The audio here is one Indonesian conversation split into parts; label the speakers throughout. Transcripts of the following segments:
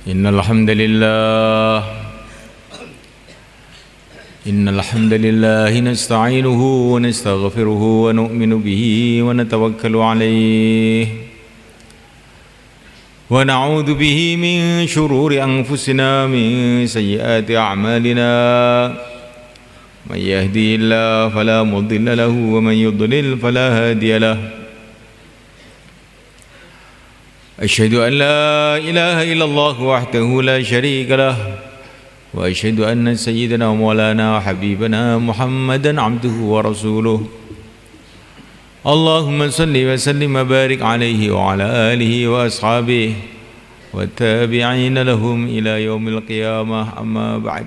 Speaker 1: إن الحمد لله نستعينه ونستغفره ونؤمن به ونتوكل عليه ونعوذ به من شرور أنفسنا من سيئات أعمالنا من يهدي الله فلا مضل له ومن يضلل فلا هادي له أشهد أن لا إله إلا الله وحده لا شريك له وأشهد أن سيدنا ومولانا وحبيبنا محمدا عبده ورسوله اللهم صل وسلم وبارك عليه وعلى آله وأصحابه والتابعين لهم إلى يوم القيامة أما بعد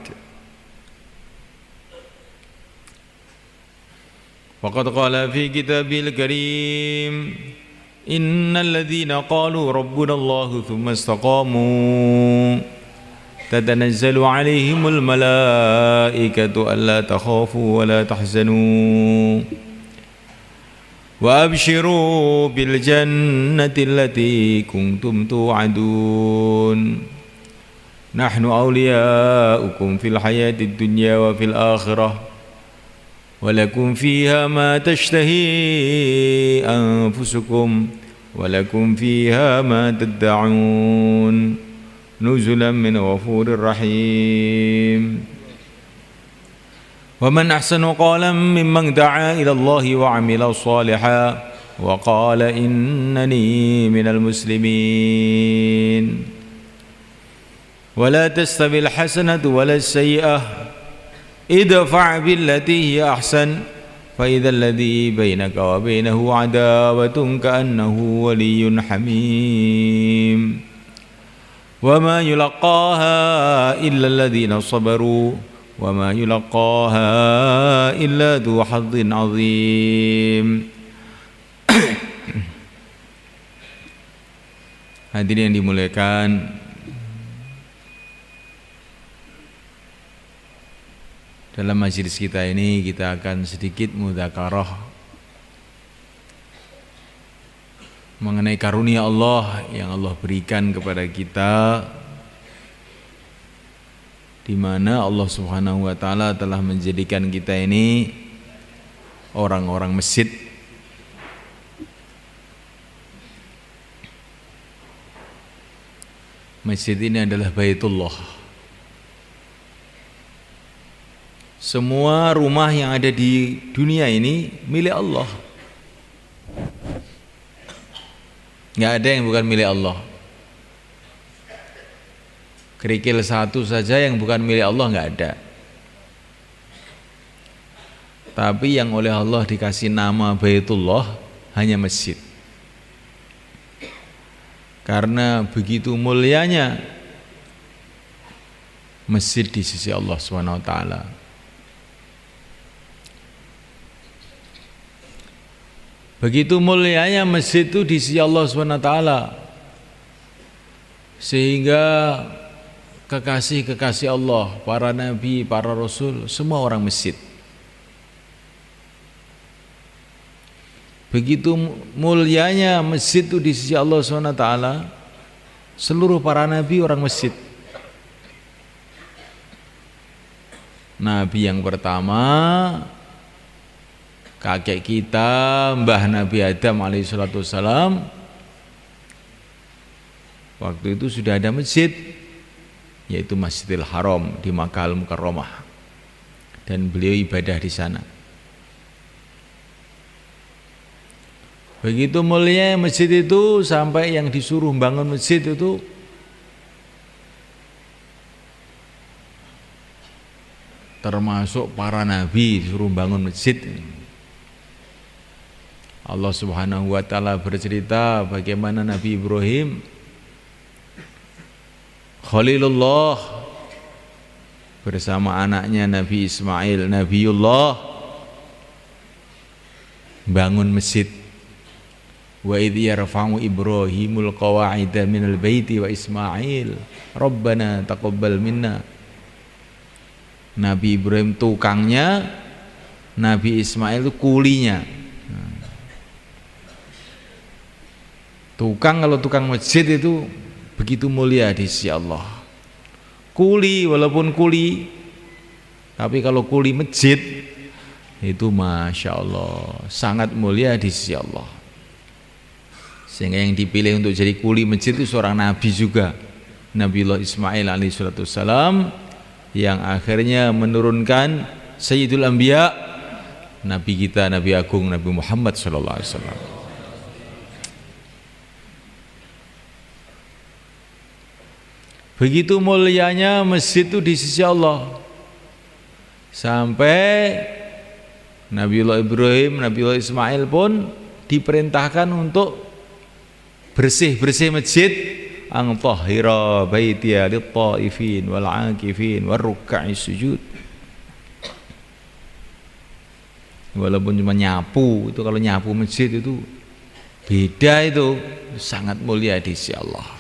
Speaker 1: فقد قال في كتابه الكريم إن الذين قالوا ربنا الله ثم استقاموا تتنزل عليهم الملائكة ألا تخافوا ولا تحزنوا وأبشروا بالجنة التي كنتم توعدون نحن أولياؤكم في الحياة الدنيا وفي الآخرة ولكم فيها ما تشتهي أنفسكم ولكم فيها ما تدعون نزلا من غفور رحيم ومن أحسن قولا ممن دعا إلى الله وعمل صالحا وقال إنني من المسلمين ولا تستوي الحسنة ولا السيئة ادفع بالتي هي أحسن فإذا الذي بينك وبينه عداوة كأنه ولي حميم وما يلقاها إلا الذين صبروا وما يلقاها إلا ذو حظ عظيم. Hadirin yang dimuliakan, dalam majelis kita ini kita akan sedikit mudzakarah mengenai karunia Allah yang Allah berikan kepada kita, di mana Allah Subhanahu wa taala telah menjadikan kita ini orang-orang masjid. Masjid ini adalah Baitullah. Semua rumah yang ada di dunia ini milik Allah. Nggak ada yang bukan milik Allah. Kerikil satu saja yang bukan milik Allah nggak ada. Tapi yang oleh Allah dikasih nama Baitullah hanya masjid. Karena begitu mulianya masjid di sisi Allah Subhanahu wa taala. Begitu mulianya masjid itu di sisi Allah SWT, sehingga kekasih-kekasih Allah, para nabi, para rasul, semua orang masjid. Begitu mulianya masjid itu di sisi Allah SWT, seluruh para nabi orang masjid. Nabi yang pertama, kakek kita, Mbah Nabi Adam alaihissalam, waktu itu sudah ada masjid, yaitu Masjidil Haram di Makkah Al-Mukarramah, dan beliau ibadah di sana. Begitu mulia masjid itu sampai yang disuruh bangun masjid itu termasuk para nabi disuruh bangun masjid. Allah Subhanahu wa taala bercerita bagaimana Nabi Ibrahim Khalilullah bersama anaknya Nabi Ismail Nabiullah bangun masjid. Wa idh yarfa'u Ibrahimul qawa'ida minal baiti wa Ismail Rabbana taqabbal minna. Nabi Ibrahim tukangnya, Nabi Ismail itu kulinya. Tukang, kalau tukang masjid itu begitu mulia di sisi Allah. Kuli walaupun kuli, tapi kalau kuli masjid itu Masya Allah sangat mulia di sisi Allah. Sehingga yang dipilih untuk jadi kuli masjid itu seorang nabi juga, Nabiullah Ismail alaihissalam, yang akhirnya menurunkan Sayyidul Anbiya, Nabi kita, Nabi Agung, Nabi Muhammad sallallahu alaihi wasallam. Begitu mulianya masjid itu di sisi Allah, sampai Nabiullah Ibrahim, Nabiullah Ismail pun diperintahkan untuk bersih-bersih masjid, ang tahhira baitiya lit-taifin wal 'akifin war ruk'i sujud. Walaupun cuma nyapu, itu kalau nyapu masjid itu beda, itu sangat mulia di sisi Allah.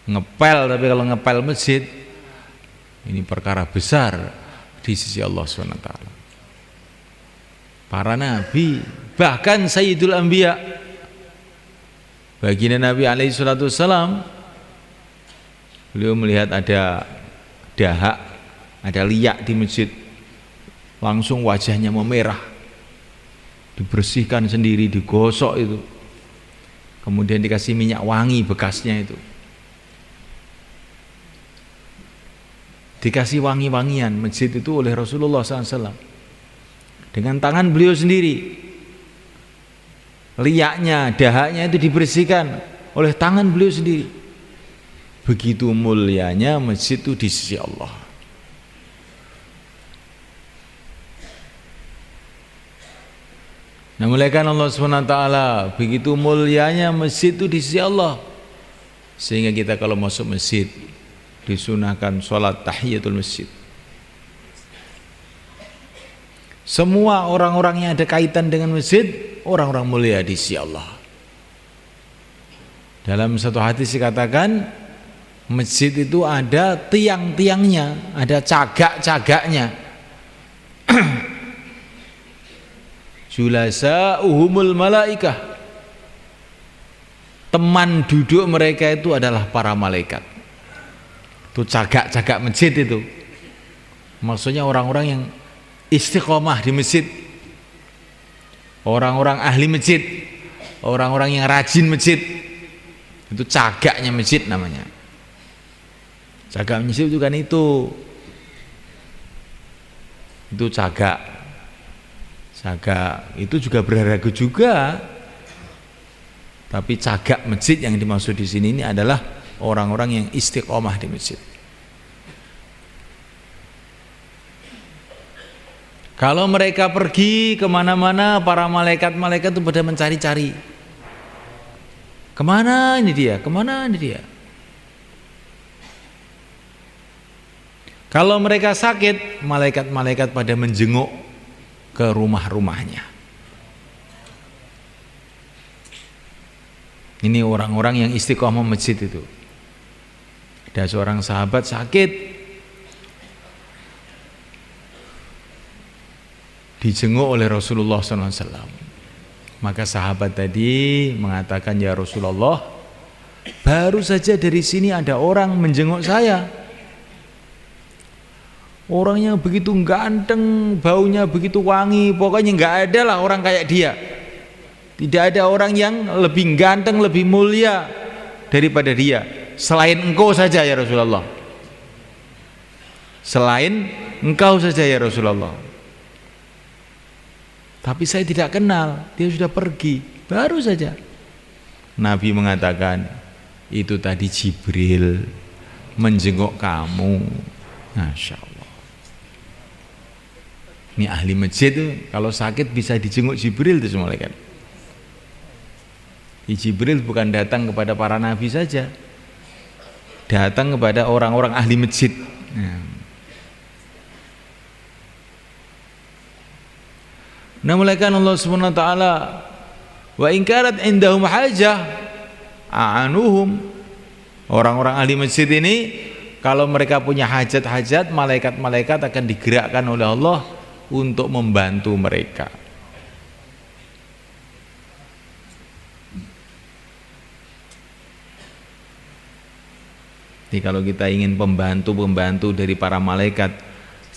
Speaker 1: Ngepel, tapi kalau ngepel masjid ini perkara besar di sisi Allah SWT. Para nabi, bahkan Sayyidul Anbiya, baginda Nabi alaihissalam, beliau melihat ada dahak, ada liak di masjid, langsung wajahnya memerah, dibersihkan sendiri, digosok itu, kemudian dikasih minyak wangi bekasnya itu, dikasih wangi-wangian masjid itu oleh Rasulullah SAW dengan tangan beliau sendiri. Liaknya, dahaknya itu dibersihkan oleh tangan beliau sendiri. Begitu mulianya masjid itu di sisi Allah. Nah, muliakan Allah SWT, begitu mulianya masjid itu di sisi Allah, sehingga kita kalau masuk masjid disunahkan sholat tahiyatul masjid. Semua orang-orang yang ada kaitan dengan masjid, orang-orang mulia di sisi Allah. Dalam satu hadis dikatakan, masjid itu ada tiang-tiangnya, ada cagak-cagaknya. Julasa'uhumul malaikah, teman duduk mereka itu adalah para malaikat. Itu cagak-cagak masjid itu, maksudnya orang-orang yang istiqomah di masjid, orang-orang ahli masjid, orang-orang yang rajin masjid, itu cagaknya masjid namanya. Cagak masjid itu kan itu cagak itu juga berharga juga, tapi cagak masjid yang dimaksud di sini ini adalah orang-orang yang istiqomah di masjid. Kalau mereka pergi kemana-mana, para malaikat-malaikat itu pada mencari-cari, kemana ini dia, kemana ini dia. Kalau mereka sakit, malaikat-malaikat pada menjenguk ke rumah-rumahnya. Ini orang-orang yang istiqomah masjid itu. Ada seorang sahabat sakit, dijenguk oleh Rasulullah SAW. Maka sahabat tadi mengatakan, ya Rasulullah, baru saja dari sini ada orang menjenguk saya. Orangnya begitu ganteng, baunya begitu wangi, pokoknya nggak ada lah orang kayak dia. Tidak ada orang yang lebih ganteng, lebih mulia daripada dia, selain engkau saja ya Rasulullah. Selain engkau saja ya Rasulullah. Tapi saya tidak kenal, dia sudah pergi, baru saja. Nabi mengatakan, itu tadi Jibril menjenguk kamu. Masya Allah. Ini ahli masjid tuh, kalau sakit bisa dijenguk Jibril itu semua malaikat. Jibril bukan datang kepada para nabi saja, datang kepada orang-orang ahli masjid. Nah, mulaikan Allah Subhanahu wa taala, wa in kanat indahum hajah a'anuhum. Orang-orang ahli masjid ini kalau mereka punya hajat-hajat, malaikat-malaikat akan digerakkan oleh Allah untuk membantu mereka. Jadi kalau kita ingin pembantu dari para malaikat,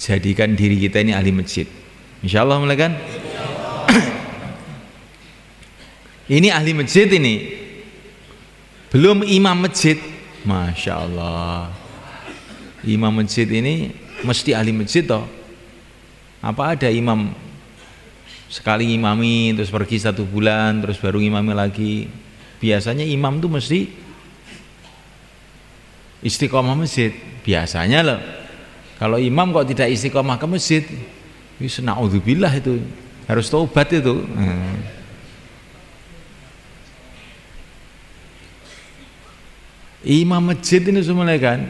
Speaker 1: jadikan diri kita ini ahli masjid. Insyaallah mulai kan? Ini ahli masjid ini. Belum imam masjid. Masya Allah. Imam masjid ini mesti ahli masjid toh. Apa ada imam sekali ngimami terus pergi 1 bulan terus baru ngimami lagi? Biasanya imam tuh mesti istiqomah masjid biasanya loh. Kalau imam kok tidak istiqomah ke masjid, wis naudzubillah itu, harus taubat itu. Imam masjid ini semuanya kan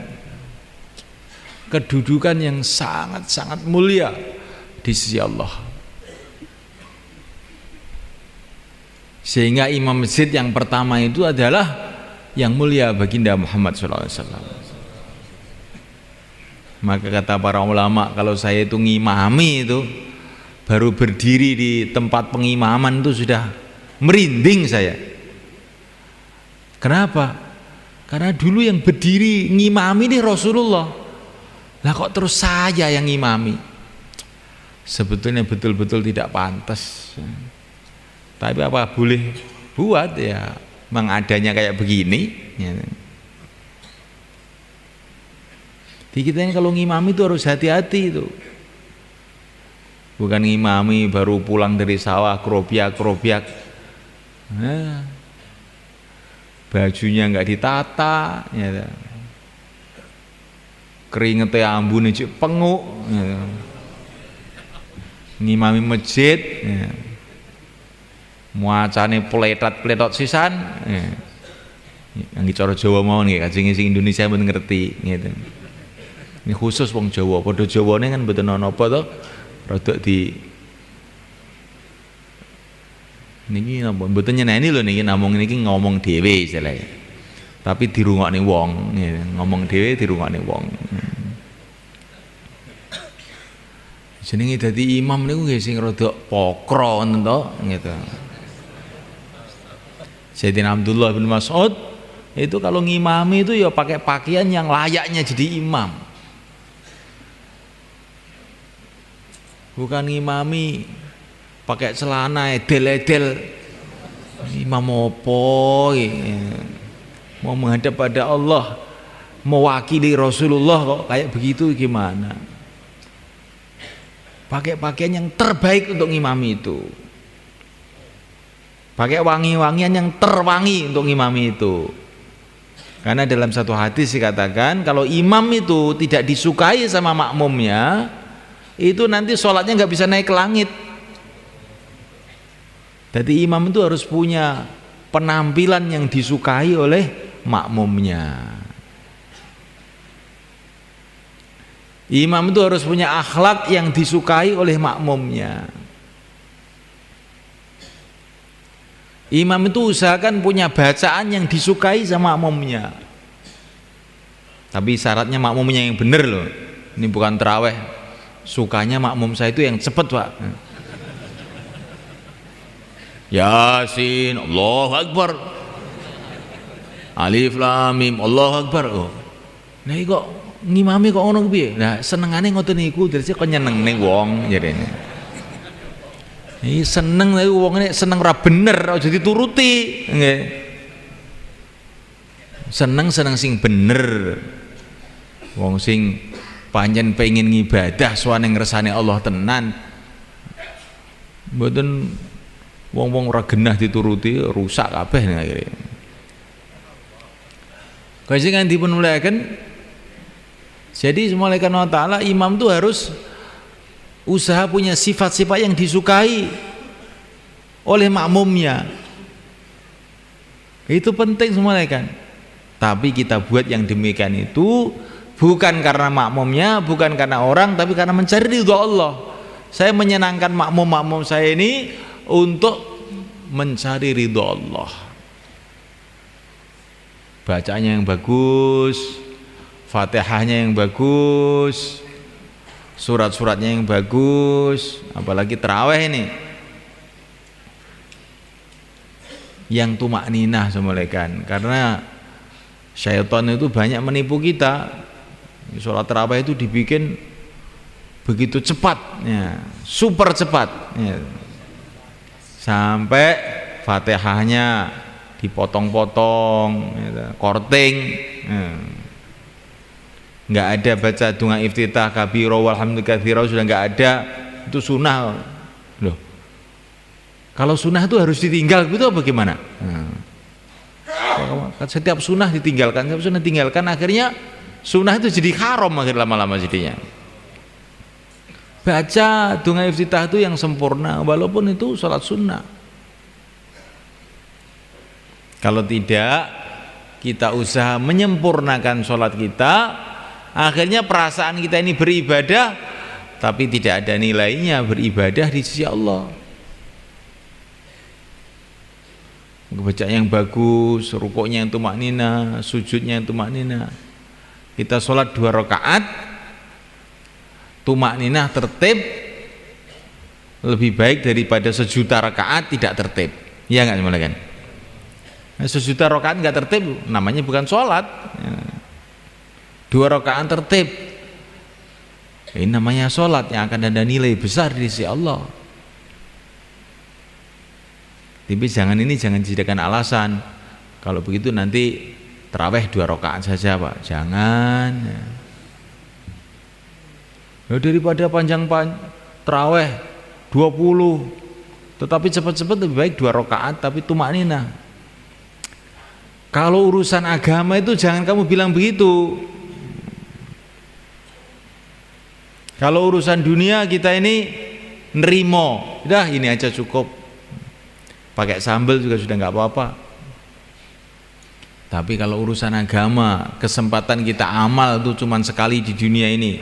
Speaker 1: kedudukan yang sangat-sangat mulia di sisi Allah. Sehingga imam masjid yang pertama itu adalah yang mulia baginda Muhammad SAW. Maka kata para ulama, kalau saya itu ngimami itu baru berdiri di tempat pengimaman itu sudah merinding saya. Kenapa? Karena dulu yang berdiri ngimami ini Rasulullah. Lah kok terus saya yang ngimami? Sebetulnya betul-betul tidak pantas. Tapi apa boleh buat ya, memang adanya kayak begini ya. Di kita ini kalau ngimami itu harus hati-hati itu. Bukan ngimami baru pulang dari sawah krobiak-krobiak. Nah, bajunya enggak ditata ya. Keringetnya ambune cek penguk ya. Ngimami masjid ya. Muacane pletot sisan ya. Yang cara Jawa mau nih, kajeng sing Indonesia mboten ngerti gitu. Ini khusus wong Jawa, padha Jawane kan mboten ana apa to, rada di niki napa mboten nyeneni lho niki namung niki ngomong dhewe istilahnya. Tapi dirungokne wong, ngomong dhewe dirungokne wong. Jenenge dadi imam niku nggih sing rada pokro ngoten to, gitu. Sayyidina Abdullah bin Mas'ud itu kalau ngimami itu ya pakai pakaian yang layaknya jadi imam. Bukan ngimami pakai celana edel-edel. Imam opo mau menghadap pada Allah, mewakili Rasulullah kok kayak begitu gimana? Pakai pakaian yang terbaik untuk ngimami itu. Pakai wangi-wangian yang terwangi untuk ngimami itu. Karena dalam satu hadis dikatakan kalau imam itu tidak disukai sama makmumnya, itu nanti sholatnya nggak bisa naik ke langit. Jadi imam itu harus punya penampilan yang disukai oleh makmumnya. Imam itu harus punya akhlak yang disukai oleh makmumnya. Imam itu usahakan punya bacaan yang disukai sama makmumnya. Tapi syaratnya makmumnya yang benar loh. Ini bukan terawih. Sukanya makmum saya itu yang cepat, Pak. Yasin, Allahu Akbar. Alif Lam Mim, Allahu Akbar. Oh. Nah kok ngimami kok ngono piye? Nah senengane ngoten niku, dadi kok nyenengne wong jarene. Ini seneng tapi wong ini seneng ora bener, aja dituruti, nggih. Seneng sing bener. Wong sing pancen pengen ngibadah suwane ngresane Allah tenan. Mboten wong-wong ora genah dituruti, rusak kabeh akhire. Kajian dipun muliakan. Jadi malaikat Allah Ta'ala imam itu harus usaha punya sifat-sifat yang disukai oleh makmumnya. Itu penting semuanya kan. Tapi kita buat yang demikian itu bukan karena makmumnya, bukan karena orang, tapi karena mencari ridho Allah. Saya menyenangkan makmum-makmum saya ini untuk mencari ridho Allah. Bacanya yang bagus, Fatihahnya yang bagus, surat-suratnya yang bagus, apalagi tarawih ini yang tumakninah semulaikan. Karena Syaitan itu banyak menipu kita. Sholat tarawih itu dibikin begitu cepat, ya, super cepat, ya. Sampai Fatihahnya dipotong-potong, ya, korting, ya. Nggak ada baca dunga iftitah kabiro walhamdulillah katsira, sudah nggak ada. Itu sunnah loh. Kalau sunnah itu harus ditinggal gitu apa gimana? Setiap sunnah ditinggalkan, akhirnya sunnah itu jadi haram akhirnya lama-lama jadinya. Baca dunga iftitah itu yang sempurna walaupun itu sholat sunnah. Kalau tidak kita usaha menyempurnakan sholat kita, akhirnya perasaan kita ini beribadah tapi tidak ada nilainya beribadah di sisi Allah. Baca yang bagus, rukuknya yang tumaknina, sujudnya yang tumaknina. Kita sholat 2 rakaat, tumakninah tertib lebih baik daripada 1.000.000 rakaat tidak tertib. Iya nggak semuanya kan? 1.000.000 rakaat nggak tertib, namanya bukan sholat. 2 rakaat tertib, ini namanya sholat yang akan ada nilai besar di sisi Allah. Tapi jangan dijadikan alasan. Kalau begitu nanti tarawih 2 rakaat saja Pak, jangan. Ya, daripada panjang tarawih 20, tetapi cepat-cepat lebih baik 2 rakaat tapi tumakninah. Kalau urusan agama itu jangan kamu bilang begitu. Kalau urusan dunia kita ini nerimo, udah ini aja cukup. Pakai sambal juga sudah nggak apa-apa. Tapi kalau urusan agama, kesempatan kita amal itu cuma sekali di dunia ini.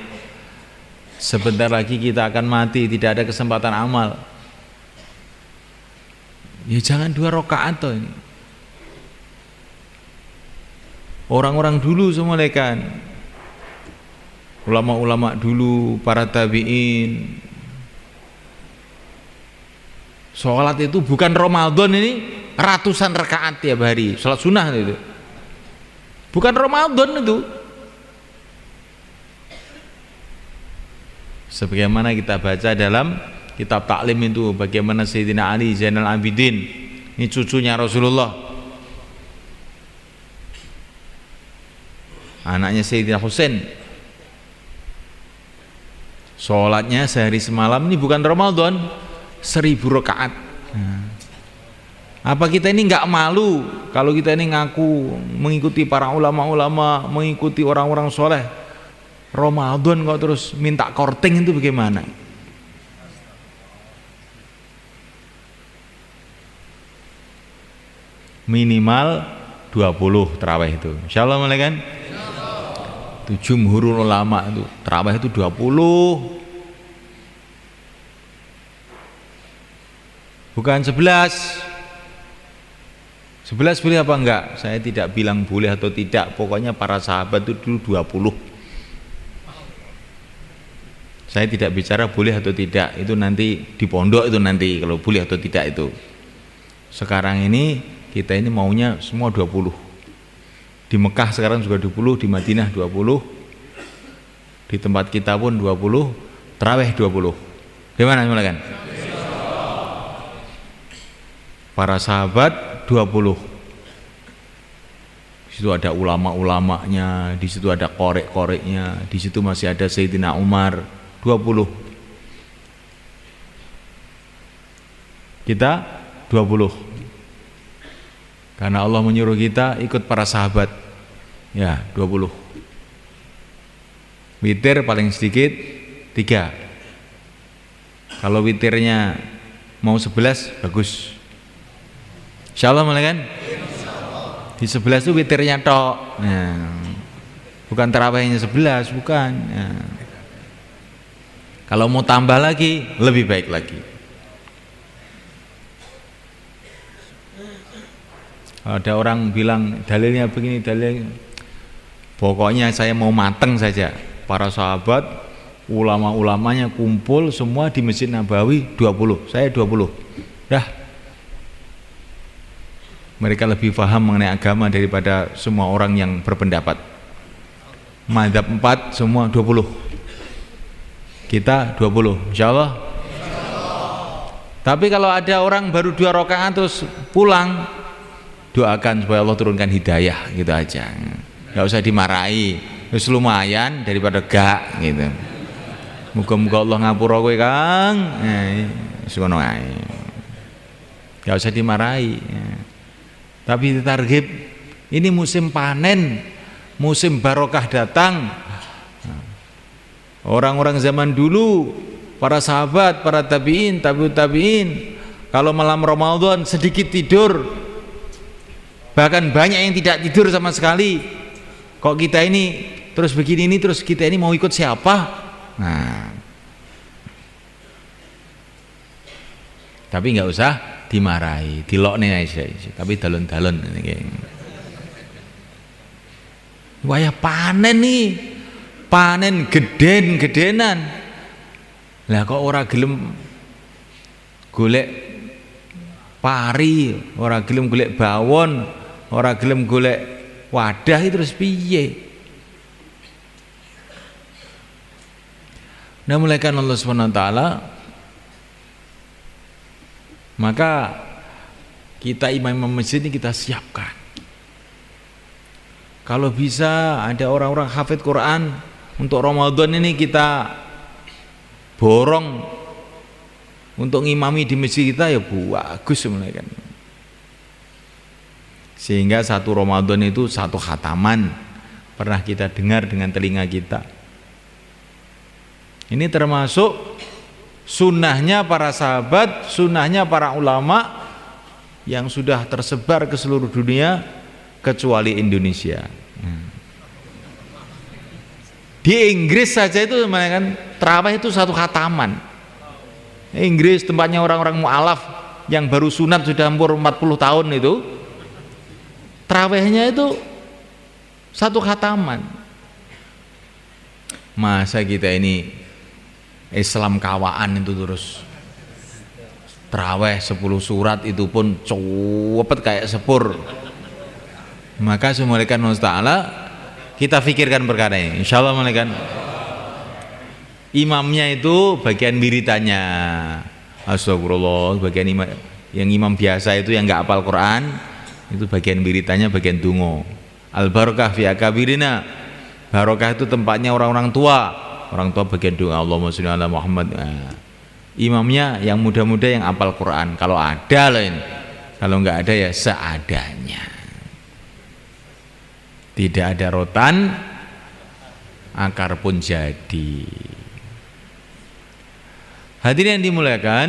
Speaker 1: Sebentar lagi kita akan mati, tidak ada kesempatan amal. Ya jangan 2 rakaat toh ini. Orang-orang dulu semua kan, ulama-ulama dulu, para tabi'in, sholat itu bukan Ramadan ini ratusan rakaat tiap hari, sholat sunnah itu bukan Ramadan itu. Sebagaimana kita baca dalam kitab taklim itu, bagaimana Sayyidina Ali Zainal Abidin, ini cucunya Rasulullah, anaknya Sayyidina Husain, sholatnya sehari semalam ini bukan Ramadan, 1.000 rakaat. Apa kita ini nggak malu kalau kita ini ngaku mengikuti para ulama-ulama, mengikuti orang-orang soleh, Ramadan kok terus minta korting itu bagaimana? Minimal 20 tarawih itu, insyaallah mulai kan? Itu jumhurul ulama itu tarawih itu 20. Bukan 11 boleh apa enggak? Saya tidak bilang boleh atau tidak, pokoknya para sahabat itu dulu 20. Saya tidak bicara boleh atau tidak, itu nanti di pondok itu nanti kalau boleh atau tidak itu. Sekarang ini kita ini maunya semua 20. Di Mekah sekarang juga 20, di Madinah 20, di tempat kita pun 20, tarawih 20. Gimana silakan? Para sahabat 20. Di situ ada ulama-ulamanya, di situ ada korek-koreknya, di situ masih ada Sayyidina Umar 20. Kita 20. Karena Allah menyuruh kita ikut para sahabat. Ya, 20. Witir paling sedikit 3. Kalau witirnya mau 11 bagus. Insyaallah mulai kan? Di 11 itu witirnya tok. Nah, bukan tarawihnya 11, bukan. Nah, kalau mau tambah lagi lebih baik lagi. Ada orang bilang dalilnya begini, dalilnya, pokoknya saya mau mateng saja. Para sahabat, ulama-ulamanya kumpul semua di Masjid Nabawi 20, saya 20. Dah. Mereka lebih paham mengenai agama daripada semua orang yang berpendapat. Madzhab 4 semua 20. Kita 20, insyaallah. Tapi kalau ada orang baru 2 rakaat terus pulang, doakan supaya Allah turunkan hidayah, gitu aja. Enggak usah dimarahi. Wis lumayan daripada gak gitu. Muga-muga Allah ngapura kowe, Kang. Wis ngono ae. Enggak usah dimarahi. Tapi ditarghib, ini musim panen, musim barokah datang. Orang-orang zaman dulu, para sahabat, para tabi'in, tabi'ut tabi'in, kalau malam Ramadan sedikit tidur, bahkan banyak yang tidak tidur sama sekali. Kok kita ini terus begini ini, terus kita ini mau ikut siapa? Nah, tapi nggak usah dimarahi, dilokne aja, tapi dalon-dalon. Wayah panen nih, panen gedenan. Lah kok ora gelem golek pari, ora gelem golek bawon, ora gelem golek wadah, itu terus piye? Nah, mulaikan Allah Subhanahu wa taala, maka kita imam masjid ini kita siapkan. Kalau bisa ada orang-orang hafid Quran untuk Ramadan ini kita borong untuk ngimami di masjid kita, ya bagus mulaikan. Sehingga satu Ramadan itu satu khataman pernah kita dengar dengan telinga kita. Ini termasuk sunnahnya para sahabat, sunnahnya para ulama yang sudah tersebar ke seluruh dunia kecuali Indonesia. Di Inggris saja itu kan tarawih itu satu khataman. Inggris tempatnya orang-orang mu'alaf yang baru sunat sudah umur 40 tahun itu, tarawihnya itu satu khataman. Masa kita ini Islam kawaan itu terus tarawih 10 surat itu pun cepet kayak sepur. Maka semuanya Allah kita pikirkan perkara ini, insyaallah malaikat. Imamnya itu bagian wiridannya, astagfirullah, bagian imam, yang imam biasa itu yang nggak hafal Quran itu bagian wiridannya, bagian dungo. Al barakah fi akabirina, barokah itu tempatnya orang-orang tua. Orang tua bagian doa, Allahumma sholli ala Muhammad. Nah, imamnya yang muda-muda yang hafal Quran, kalau ada lain, kalau nggak ada ya seadanya. Tidak ada rotan, akar pun jadi. Hadirin yang dimuliakan,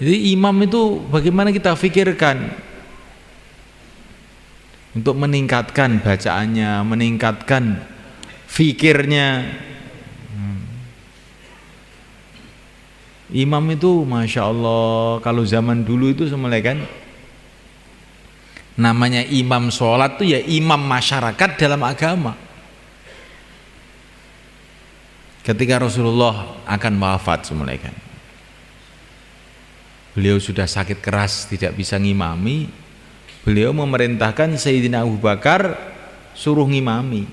Speaker 1: jadi imam itu bagaimana kita pikirkan untuk meningkatkan bacaannya, meningkatkan fikirnya. Imam itu Masya Allah, kalau zaman dulu itu semuanya kan namanya imam sholat itu ya imam masyarakat dalam agama. Ketika Rasulullah akan wafat semuanya kan, beliau sudah sakit keras tidak bisa ngimami, beliau memerintahkan Sayyidina Abu Bakar suruh ngimami.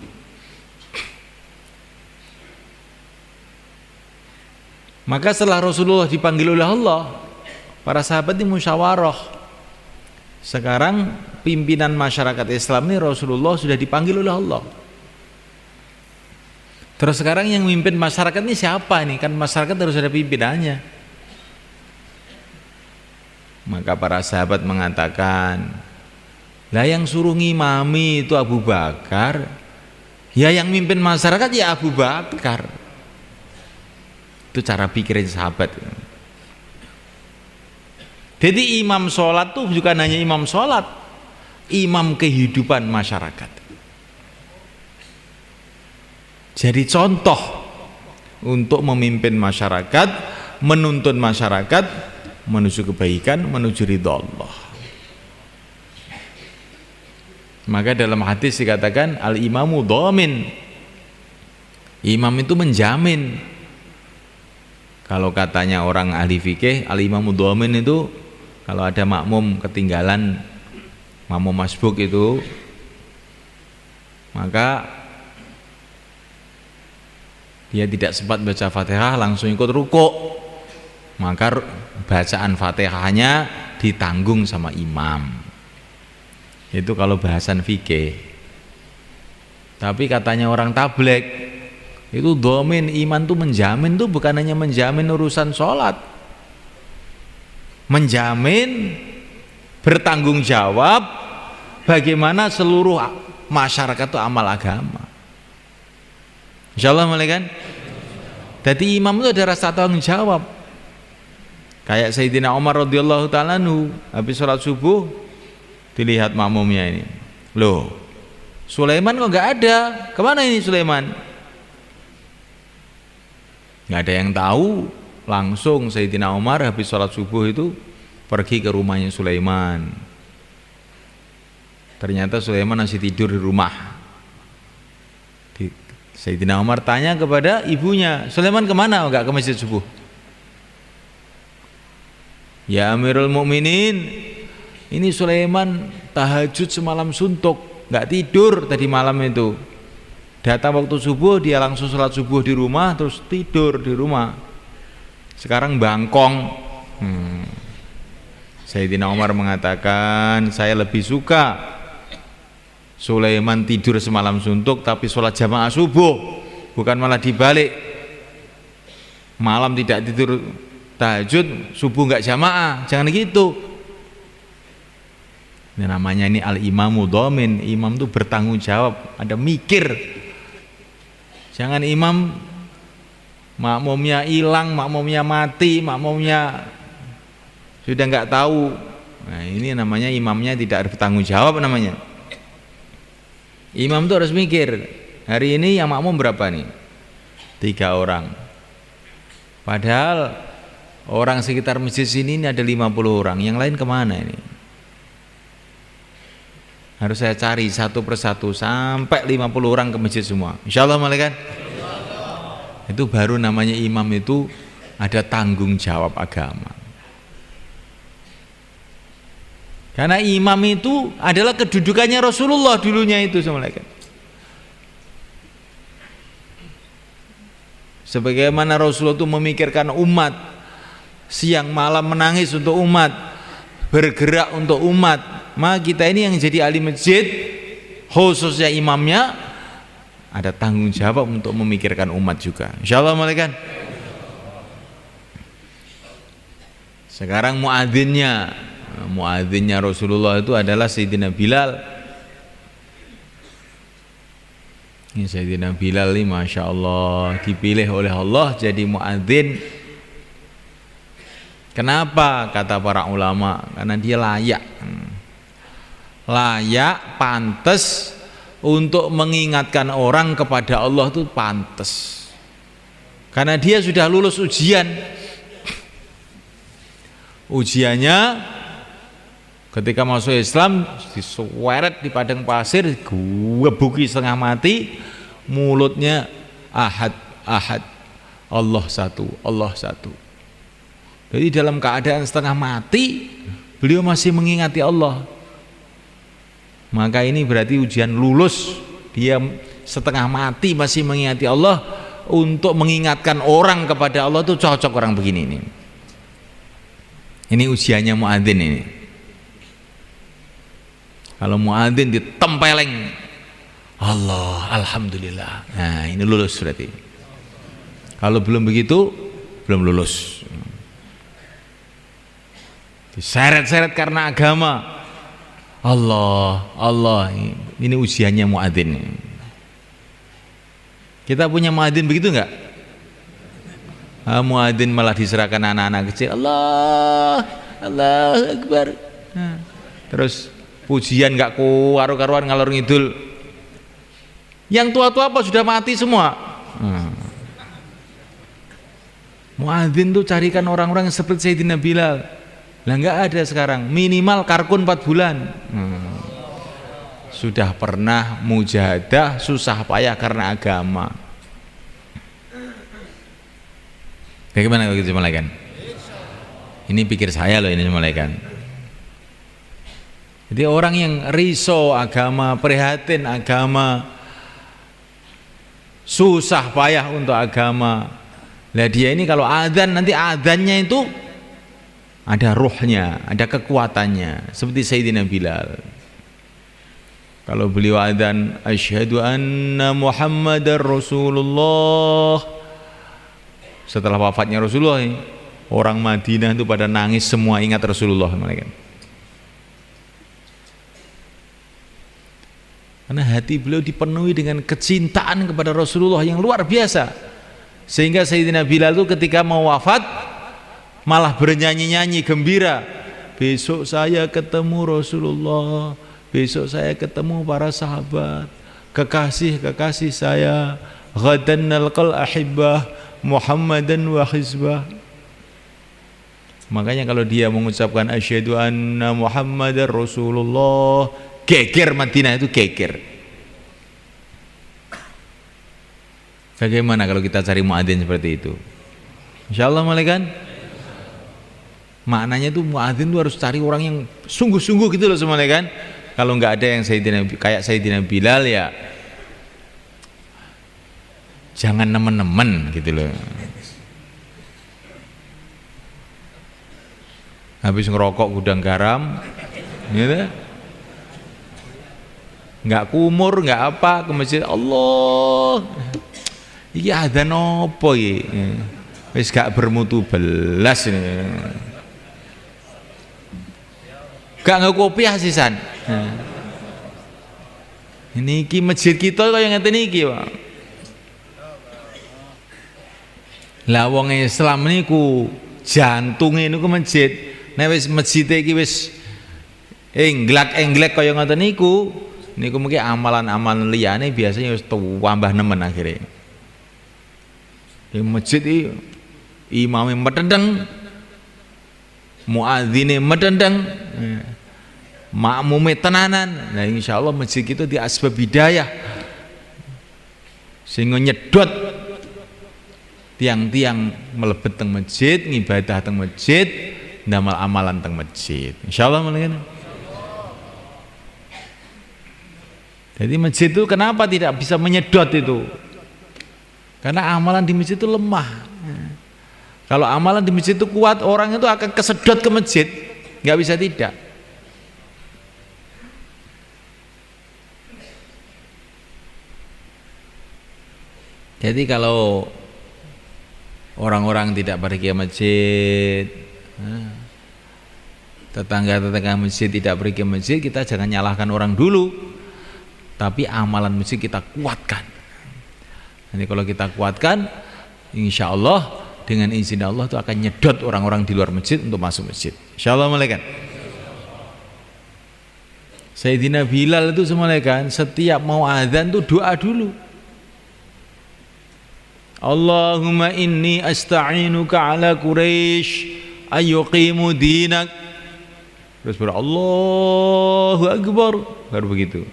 Speaker 1: Maka setelah Rasulullah dipanggil oleh Allah, para sahabat ini musyawarah. Sekarang pimpinan masyarakat Islam ini Rasulullah sudah dipanggil oleh Allah. Terus sekarang yang memimpin masyarakat ini siapa nih? Kan masyarakat harus ada pimpinannya. Maka para sahabat mengatakan, lah yang suruh ngimami itu Abu Bakar, ya yang mimpin masyarakat ya Abu Bakar. Itu cara pikirin sahabat. Jadi imam sholat tuh bukan hanya imam sholat, imam kehidupan masyarakat. Jadi contoh untuk memimpin masyarakat, menuntun masyarakat menuju kebaikan, menuju ridha Allah. Maka dalam hadis dikatakan al-imamu dhamin. Imam itu menjamin. Kalau katanya orang ahli fikih, al-imamu dhamin itu Kalau ada makmum ketinggalan, makmum masbuk itu, maka dia tidak sempat baca Fatihah langsung ikut rukuk, maka bacaan Fatihahnya ditanggung sama imam. Itu kalau bahasan fikih. Tapi katanya orang tablek itu domin, iman tuh menjamin tuh bukan hanya menjamin urusan sholat, menjamin bertanggung jawab bagaimana seluruh masyarakat itu amal agama. Insyaallah mulai kan. Jadi imam itu ada rasa tanggung jawab. Kayak Sayyidina Umar radhiyallahu ta'ala anhu, habis sholat subuh dilihat makmumnya ini, loh Sulaiman kok nggak ada, kemana ini Sulaiman? Nggak ada yang tahu. Langsung Sayyidina Umar habis sholat subuh itu pergi ke rumahnya Sulaiman. Ternyata Sulaiman masih tidur di rumah. Sayyidina Umar tanya kepada ibunya, Sulaiman kemana? Enggak ke masjid subuh. Ya Amirul Mukminin, ini Sulaiman tahajud semalam suntuk, enggak tidur tadi malam itu. Datang waktu subuh dia langsung sholat subuh di rumah, terus tidur di rumah. Sekarang bangkong. Sayyidina Umar mengatakan, saya lebih suka Sulaiman tidur semalam suntuk tapi sholat jamaah subuh, bukan malah dibalik, malam tidak tidur tahajud, subuh nggak jamaah. Jangan gitu. Ini namanya ini al-imamu domin. Imam itu bertanggung jawab, ada mikir. Jangan imam makmumnya hilang, makmumnya mati, makmumnya sudah nggak tahu. Nah ini namanya imamnya tidak bertanggung jawab namanya. Imam itu harus mikir, hari ini yang makmum berapa nih? 3 orang. Padahal orang sekitar masjid sini ini ada 50 orang, yang lain kemana ini? Harus saya cari satu persatu sampai 50 orang ke masjid semua. Insyaallah malaikat. Itu baru namanya imam itu ada tanggung jawab agama. Karena imam itu adalah kedudukannya Rasulullah dulunya itu, malaikat. Sebagaimana Rasulullah itu memikirkan umat, siang malam menangis untuk umat, bergerak untuk umat, maka kita ini yang jadi ahli masjid, khususnya imamnya, ada tanggung jawab untuk memikirkan umat juga. Insyaallah malaikat. Sekarang muadzinnya Rasulullah itu adalah Sayyidina Bilal. Ini Sayyidina Bilal ini Masya Allah dipilih oleh Allah jadi muadzin. Kenapa? Kata para ulama, karena dia layak, pantas untuk mengingatkan orang kepada Allah, itu pantas. Karena dia sudah lulus ujiannya ketika masuk Islam, disuweret di padang pasir, gebuki setengah mati, mulutnya ahad, Allah satu. Jadi dalam keadaan setengah mati, beliau masih mengingati Allah. Maka ini berarti ujian lulus. Dia setengah mati masih mengingati Allah. Untuk mengingatkan orang kepada Allah itu cocok orang begini ini. Ini ujiannya muadzin ini. Kalau muadzin ditempeleng Allah, alhamdulillah. Nah, ini lulus berarti. Kalau belum begitu, belum lulus. Diseret-seret karena agama. Allah, ini ujiannya muadzin. Kita punya muadzin begitu enggak? Muadzin malah diserahkan anak-anak kecil. Allah Akbar. Terus pujian enggak karu-karuan ngalor ngidul. Yang tua-tua apa sudah mati semua. Muadzin tuh carikan orang-orang seperti Sayyidina Bilal. Lah enggak ada sekarang, minimal karkun 4 bulan. Sudah pernah mujahadah susah payah karena agama. Bagaimana kalau gitu malaikat? Ini pikir saya loh ini malaikat. Jadi orang yang risau agama, prihatin agama, susah payah untuk agama. Lah dia ini kalau adzan, nanti adzannya itu ada ruhnya, ada kekuatannya, seperti Sayyidina Bilal. Kalau beliau adzan asyhadu anna Muhammadar Rasulullah, setelah wafatnya Rasulullah, orang Madinah itu pada nangis semua, ingat Rasulullah mereka. Karena hati beliau dipenuhi dengan kecintaan kepada Rasulullah yang luar biasa, sehingga Sayyidina Bilal itu ketika mau wafat malah bernyanyi-nyanyi gembira, besok saya ketemu Rasulullah, besok saya ketemu para sahabat, kekasih-kekasih saya, ghadan nalqal ahibbah Muhammadan wa hizbah. Makanya kalau dia mengucapkan asyhadu anna Muhammadar Rasulullah, geger Madinah itu geger. Bagaimana kalau kita cari muadzin seperti itu? Insyaallah malaikat. Maknanya itu muadzin itu harus cari orang yang sungguh-sungguh gitu loh semuanya kan. Kalau nggak ada yang kayak Sayyidina Bilal ya jangan nemen-nemen gitu loh. Habis ngerokok gudang garam gitu. Nggak kumur, nggak apa, ke masjid Allah. Iya ada nopo ya. Wis gak bermutu belas ini. Gak ngekopi hasisan. Ini ki masjid kita kaya ngeten iki, Pak. Lah wong Islam niku jantunge niku masjid. Nek wis masjid iki wis englak-englek kaya ngoten niku mungkin amalan-amalan liyane biasanya wis tambah nemen akhirnya. Di masjid iki imame medendeng, muadzine medendeng, makmume tenanan. Nah insyaallah masjid kita di asbab hidayah sehingga nyedot tiang-tiang melebet teng masjid, ngibadah teng masjid, ndamal amalan teng masjid. Insyaallah mungkin. Jadi masjid itu kenapa tidak bisa menyedot itu? Karena amalan di masjid itu lemah. Kalau amalan di masjid itu kuat, orang itu akan kesedot ke masjid, nggak bisa tidak. Jadi kalau orang-orang tidak pergi ke masjid, tetangga-tetangga masjid tidak pergi ke masjid, kita jangan nyalahkan orang dulu, tapi amalan masjid kita kuatkan. Nanti kalau kita kuatkan, insya Allah dengan izin Allah itu akan nyedot orang-orang di luar masjid untuk masuk masjid. Insya Allah malaikat. Sayyidina Bilal itu semalakan setiap mau azan tuh doa dulu. Allahumma inni asta'inuka ala Quraisy ayyuqimu dinak. Terus Allahu Akbar, baru begitu.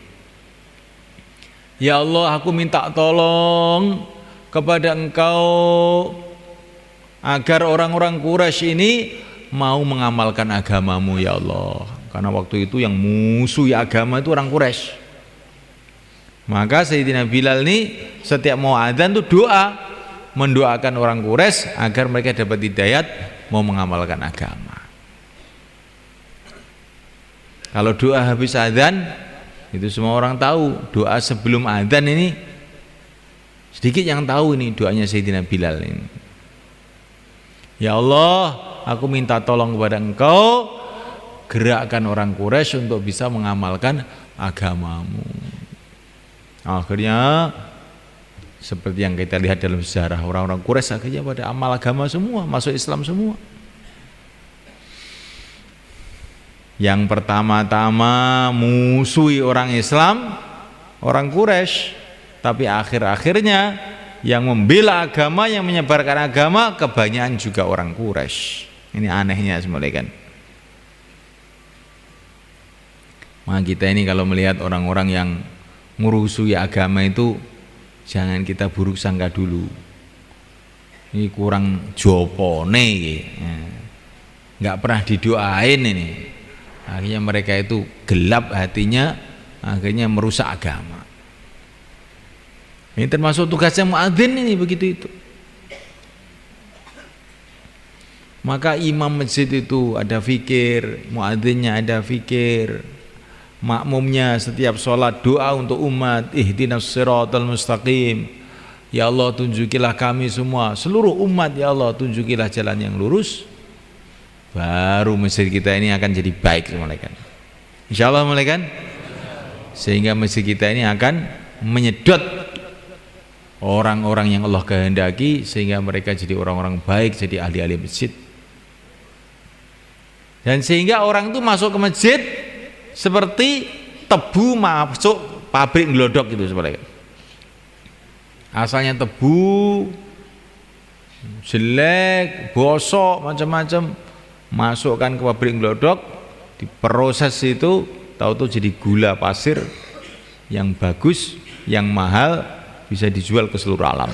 Speaker 1: Ya Allah, aku minta tolong kepada Engkau agar orang-orang Quraisy ini mau mengamalkan agamamu ya Allah. Karena waktu itu yang musuh agama itu orang Quraisy. Maka Sayyidina Bilal ini setiap mau adzan itu doa, mendoakan orang Quraisy agar mereka dapat hidayat mau mengamalkan agama. Kalau doa habis adzan itu semua orang tahu. Doa sebelum adzan ini sedikit yang tahu ini doanya Sayyidina Bilal ini. Ya Allah, aku minta tolong kepada Engkau, gerakkan orang Quraisy untuk bisa mengamalkan agamamu. Akhirnya seperti yang kita lihat dalam sejarah, orang-orang Quraisy akhirnya pada amal agama semua, masuk Islam semua. Yang pertama-tama musuhi orang Islam, orang Quraisy, tapi akhir-akhirnya yang membela agama, yang menyebarkan agama kebanyakan juga orang Quraisy. Ini anehnya semuanya kan. Maka kita ini kalau melihat orang-orang yang murusuhi agama itu jangan kita buruk sangka dulu. Ini kurang jopone, nggak pernah didoain ini. Akhirnya mereka itu gelap hatinya, akhirnya merusak agama. Ini termasuk tugasnya muadzin ini begitu itu. Maka imam masjid itu ada fikir, muadzinnya ada fikir, makmumnya setiap sholat doa untuk umat, ihdinas siratal mustaqim. Ya Allah tunjukilah kami semua, seluruh umat ya Allah tunjukilah jalan yang lurus. Baru masjid kita ini akan jadi baik semua kan. Insyaallah mulai kan. Sehingga masjid kita ini akan menyedot orang-orang yang Allah kehendaki sehingga mereka jadi orang-orang baik, jadi ahli-ahli masjid. Dan sehingga orang itu masuk ke masjid seperti tebu masuk pabrik glodok gitu sebenarnya. Asalnya tebu, jelek, bosok, macam-macam, masukkan ke pabrik glodok, diproses itu, tahu-tahu jadi gula pasir yang bagus, yang mahal, bisa dijual ke seluruh alam.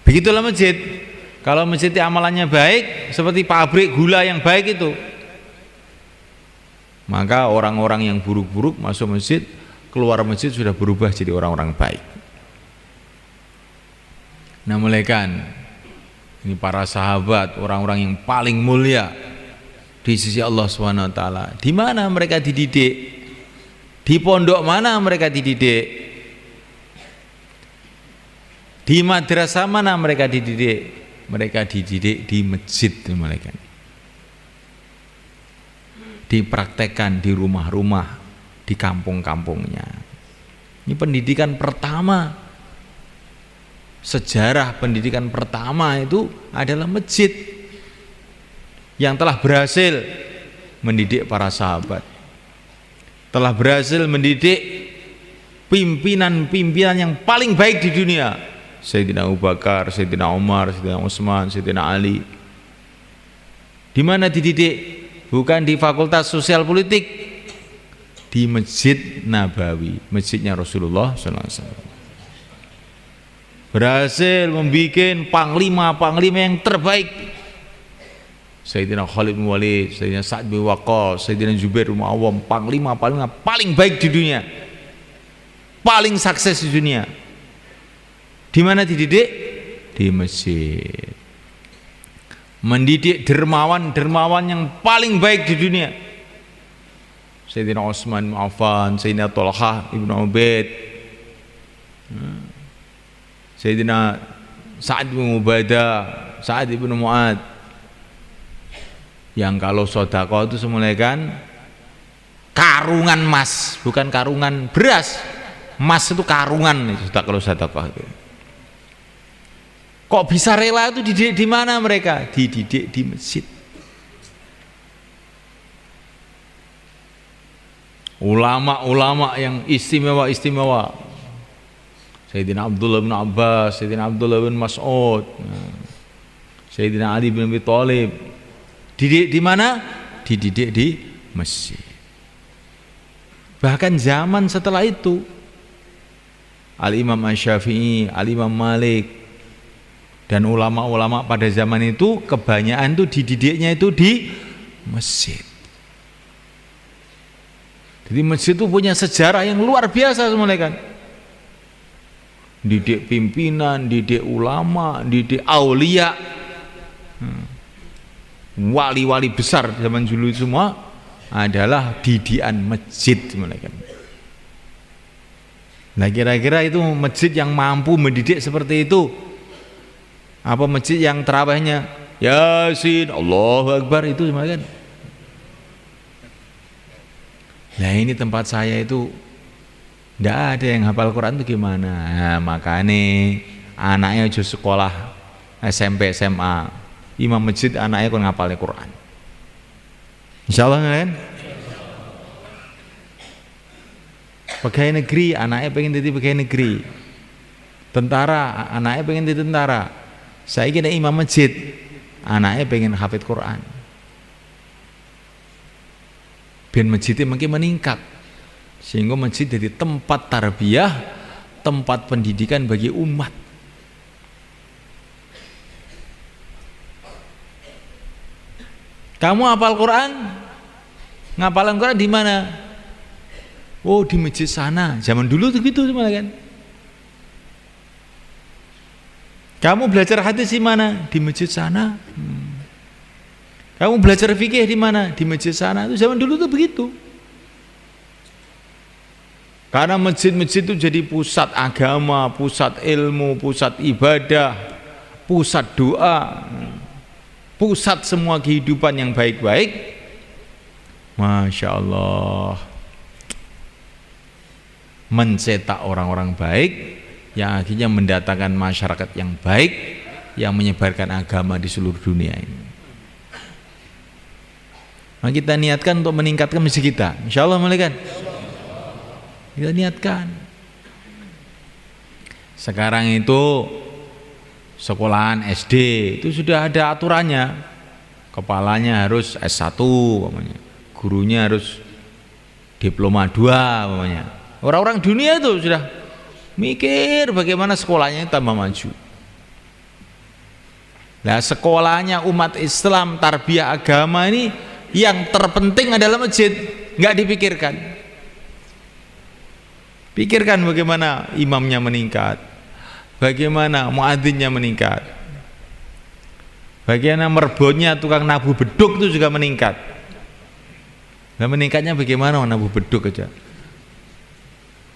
Speaker 1: Begitulah masjid. Kalau masjid amalannya baik, seperti pabrik gula yang baik itu, maka orang-orang yang buruk-buruk masuk masjid, keluar masjid sudah berubah jadi orang-orang baik. Nah mulai kan, ini para sahabat, orang-orang yang paling mulia di sisi Allah SWT. Di mana mereka dididik? Di pondok mana mereka dididik? Di madrasah mana mereka dididik? Mereka dididik di masjid mereka. Dipraktekkan di rumah-rumah, di kampung-kampungnya. Ini pendidikan pertama. Sejarah pendidikan pertama itu adalah masjid yang telah berhasil mendidik para sahabat. Telah berhasil mendidik pimpinan-pimpinan yang paling baik di dunia. Sayyidina Abu Bakar, Sayyidina Umar, Sayyidina Utsman, Sayyidina Ali. Di mana dididik? Bukan di Fakultas Sosial Politik, di Masjid Nabawi, masjidnya Rasulullah SAW. Berhasil membuat panglima-panglima yang terbaik. Sayyidina Khalid bin Walid, Sayyidina Sa'ad bin Waqqas, Sayyidina Zubair bin Awam, panglima-panglima paling baik di dunia, paling sukses di dunia. Di mana dididik? Di masjid. Mendidik dermawan-dermawan yang paling baik di dunia. Sayyidina Utsman bin Affan, Sayyidina Thalhah ibn Ubaid, Sayyidina Sa'ad bin Ubadah, Sa'ad ibn Mu'ad. Yang kalau sedekah itu semulai kan karungan emas, bukan karungan beras. Emas itu karungan itu kalau sedekah itu. Kok bisa rela itu dididik di mana mereka? Dididik di masjid. Ulama-ulama yang istimewa-istimewa. Sayyidina Abdullah bin Abbas, Sayyidina Abdullah bin Mas'ud, Sayyidina Ali bin Abi Thalib. Dididik di mana? Dididik di masjid. Bahkan zaman setelah itu Al-Imam Asy-Syafi'i, Al-Imam Malik, dan ulama-ulama pada zaman itu kebanyakan itu dididiknya itu di masjid. Jadi masjid itu punya sejarah yang luar biasa semuanya kan. Didik pimpinan, didik ulama, didik aulia, wali-wali besar zaman dulu semua adalah didikan masjid semuanya kan. Nah kira-kira itu masjid yang mampu mendidik seperti itu, apa masjid yang terawihnya Yasin, Allahu Akbar itu semuanya kan. Nah ini tempat saya itu tidak ada yang hafal Quran itu gimana? Nah, makanya anaknya aja sekolah SMP SMA, imam masjid anaknya kan ngapalnya Quran. Insyaallah kan? Pegawai negeri anaknya pengen jadi pegawai negeri. Tentara anaknya pengen jadi tentara. Saya kira imam masjid anaknya pengen hafid Quran. Ben masjidnya makin meningkat sehingga masjid jadi tempat tarbiyah, tempat pendidikan bagi umat. Kamu hafal Quran, Ngapalan Quran di mana? Oh, di masjid sana. Zaman dulu tuh gitu malah kan. Kamu belajar hadis di mana? Di masjid sana. Kamu belajar fikih di mana? Di masjid sana. Itu zaman dulu tuh begitu. Karena masjid-masjid itu jadi pusat agama, pusat ilmu, pusat ibadah, pusat doa, pusat semua kehidupan yang baik-baik. Masya Allah, mencetak orang-orang baik yang akhirnya mendatangkan masyarakat yang baik yang menyebarkan agama di seluruh dunia ini. Nah, kita niatkan untuk meningkatkan masjid kita, insya Allah kan? Kita niatkan. Sekarang itu sekolahan SD itu sudah ada aturannya, kepalanya harus S1 namanya. Gurunya harus diploma 2 namanya. Orang-orang dunia itu sudah mikir bagaimana sekolahnya tambah maju. Nah, sekolahnya umat Islam tarbiyah agama ini yang terpenting adalah masjid, nggak dipikirkan. Pikirkan bagaimana imamnya meningkat, bagaimana muadzinnya meningkat, bagaimana merbotnya tukang nabuh beduk itu juga meningkat. Nah, meningkatnya bagaimana nabuh beduk aja.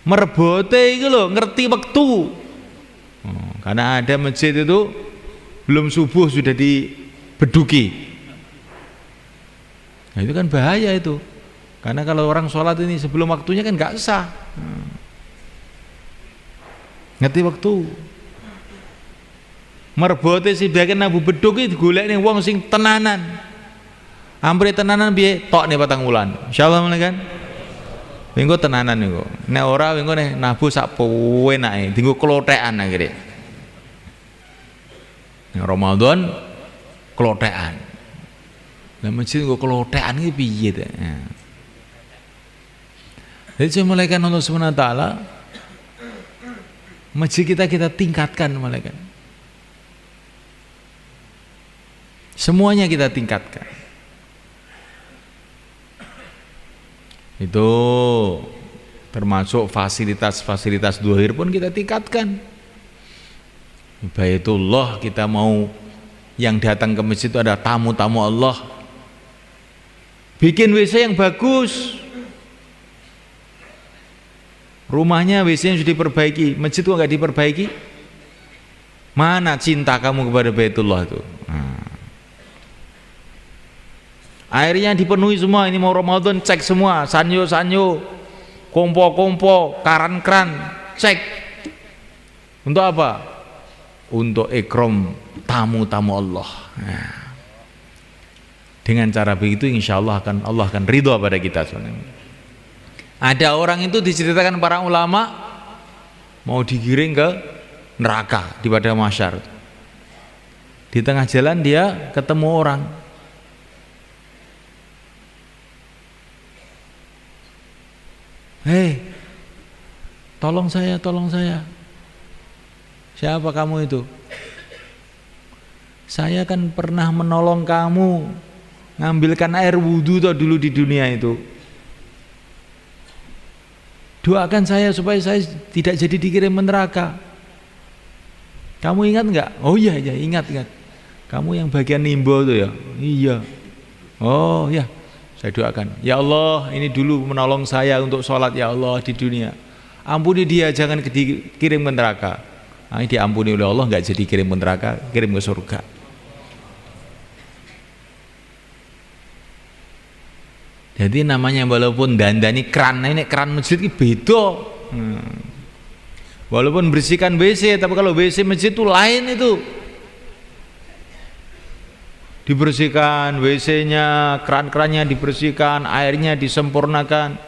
Speaker 1: Merbote itu loh, ngerti waktu. Karena ada masjid itu belum subuh sudah dibeduki. Nah, itu kan bahaya itu. Karena kalau orang sholat ini sebelum waktunya kan nggak sah. Ngerti waktu. Merbote si bagian nabuh beduk itu golek ning wong sing tenanan. Ampre tenanan piye? Tok nih 4 wulan. Insyaallah kan. Minggu tenanan niku. Nek ora minggu nek nabuh sak penake, dienggo klothekan akhire. Nek Ramadan klothekan. Lah masjid nggo klothekan iki piye ta? Jadi malaikat Allah Subhanahu wa taala masjid kita tingkatkan malaikat. Semuanya kita tingkatkan. Itu termasuk fasilitas-fasilitas zuhir pun kita tingkatkan. Baitullah, kita mau yang datang ke masjid itu ada tamu-tamu Allah. Bikin WC yang bagus. Rumahnya WC-nya sudah diperbaiki, masjid kok nggak diperbaiki? Mana cinta kamu kepada Baitullah itu? Airnya dipenuhi semua, ini mau Ramadan cek semua, sanyo-sanyo, kompo-kompo, karan-keran, cek. Untuk apa? Untuk ikram tamu-tamu Allah. Dengan cara begitu insya Allah akan ridho pada kita. Ada orang itu diceritakan para ulama mau digiring ke neraka di padang mahsyar. Di tengah jalan dia ketemu orang. Hei, tolong saya. Siapa kamu itu? Saya kan pernah menolong kamu ngambilkan air wudhu dulu di dunia itu. Doakan saya supaya saya tidak jadi dikirim neraka. Kamu ingat enggak? Oh iya ingat. Kamu yang bagian nimbo itu ya? Iya. Oh ya, saya doakan. Ya Allah, ini dulu menolong saya untuk sholat ya Allah di dunia. Ampuni dia, jangan dikirim ke neraka. Nah, ini diampuni oleh Allah, enggak jadi kirim ke neraka, kirim ke surga. Jadi namanya walaupun dandani keran, ini keran masjid ini beda. Walaupun bersihkan WC, tapi kalau WC masjid itu lain itu. Dibersihkan WC-nya, keran-kerannya dibersihkan, airnya disempurnakan.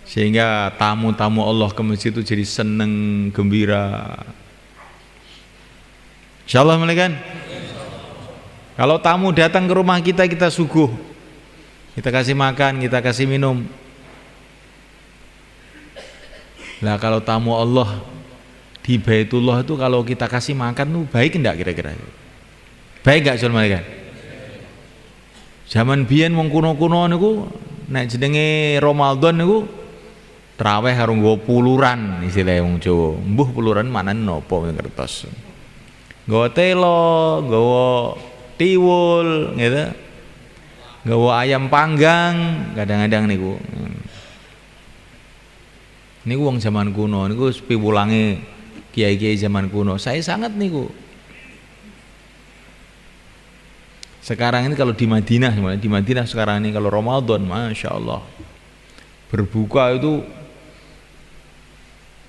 Speaker 1: Sehingga tamu-tamu Allah ke masjid itu jadi seneng, gembira. Insyaallah kan? Kalau tamu datang ke rumah kita, kita suguh, kita kasih makan, kita kasih minum. Nah kalau tamu Allah di Baitullah itu kalau kita kasih makan tuh baik enggak kira-kira? Baik enggak Sulaiman? Zaman biyen wong kuno-kuno niku nek jenenge Ramadan niku traweh karo nggo puluran istilah wong Jawa. Mbuh puluran maknane napa ngertos. Nggawa telo, nggawa tiwul gitu. Nggawa ayam panggang kadang-kadang niku. Niku wong zaman kuno niku piwulange kiai-kiai zaman kuno. Saya sangat niku. Sekarang ini kalau di Madinah sekarang ini kalau Ramadan, Masya Allah, berbuka itu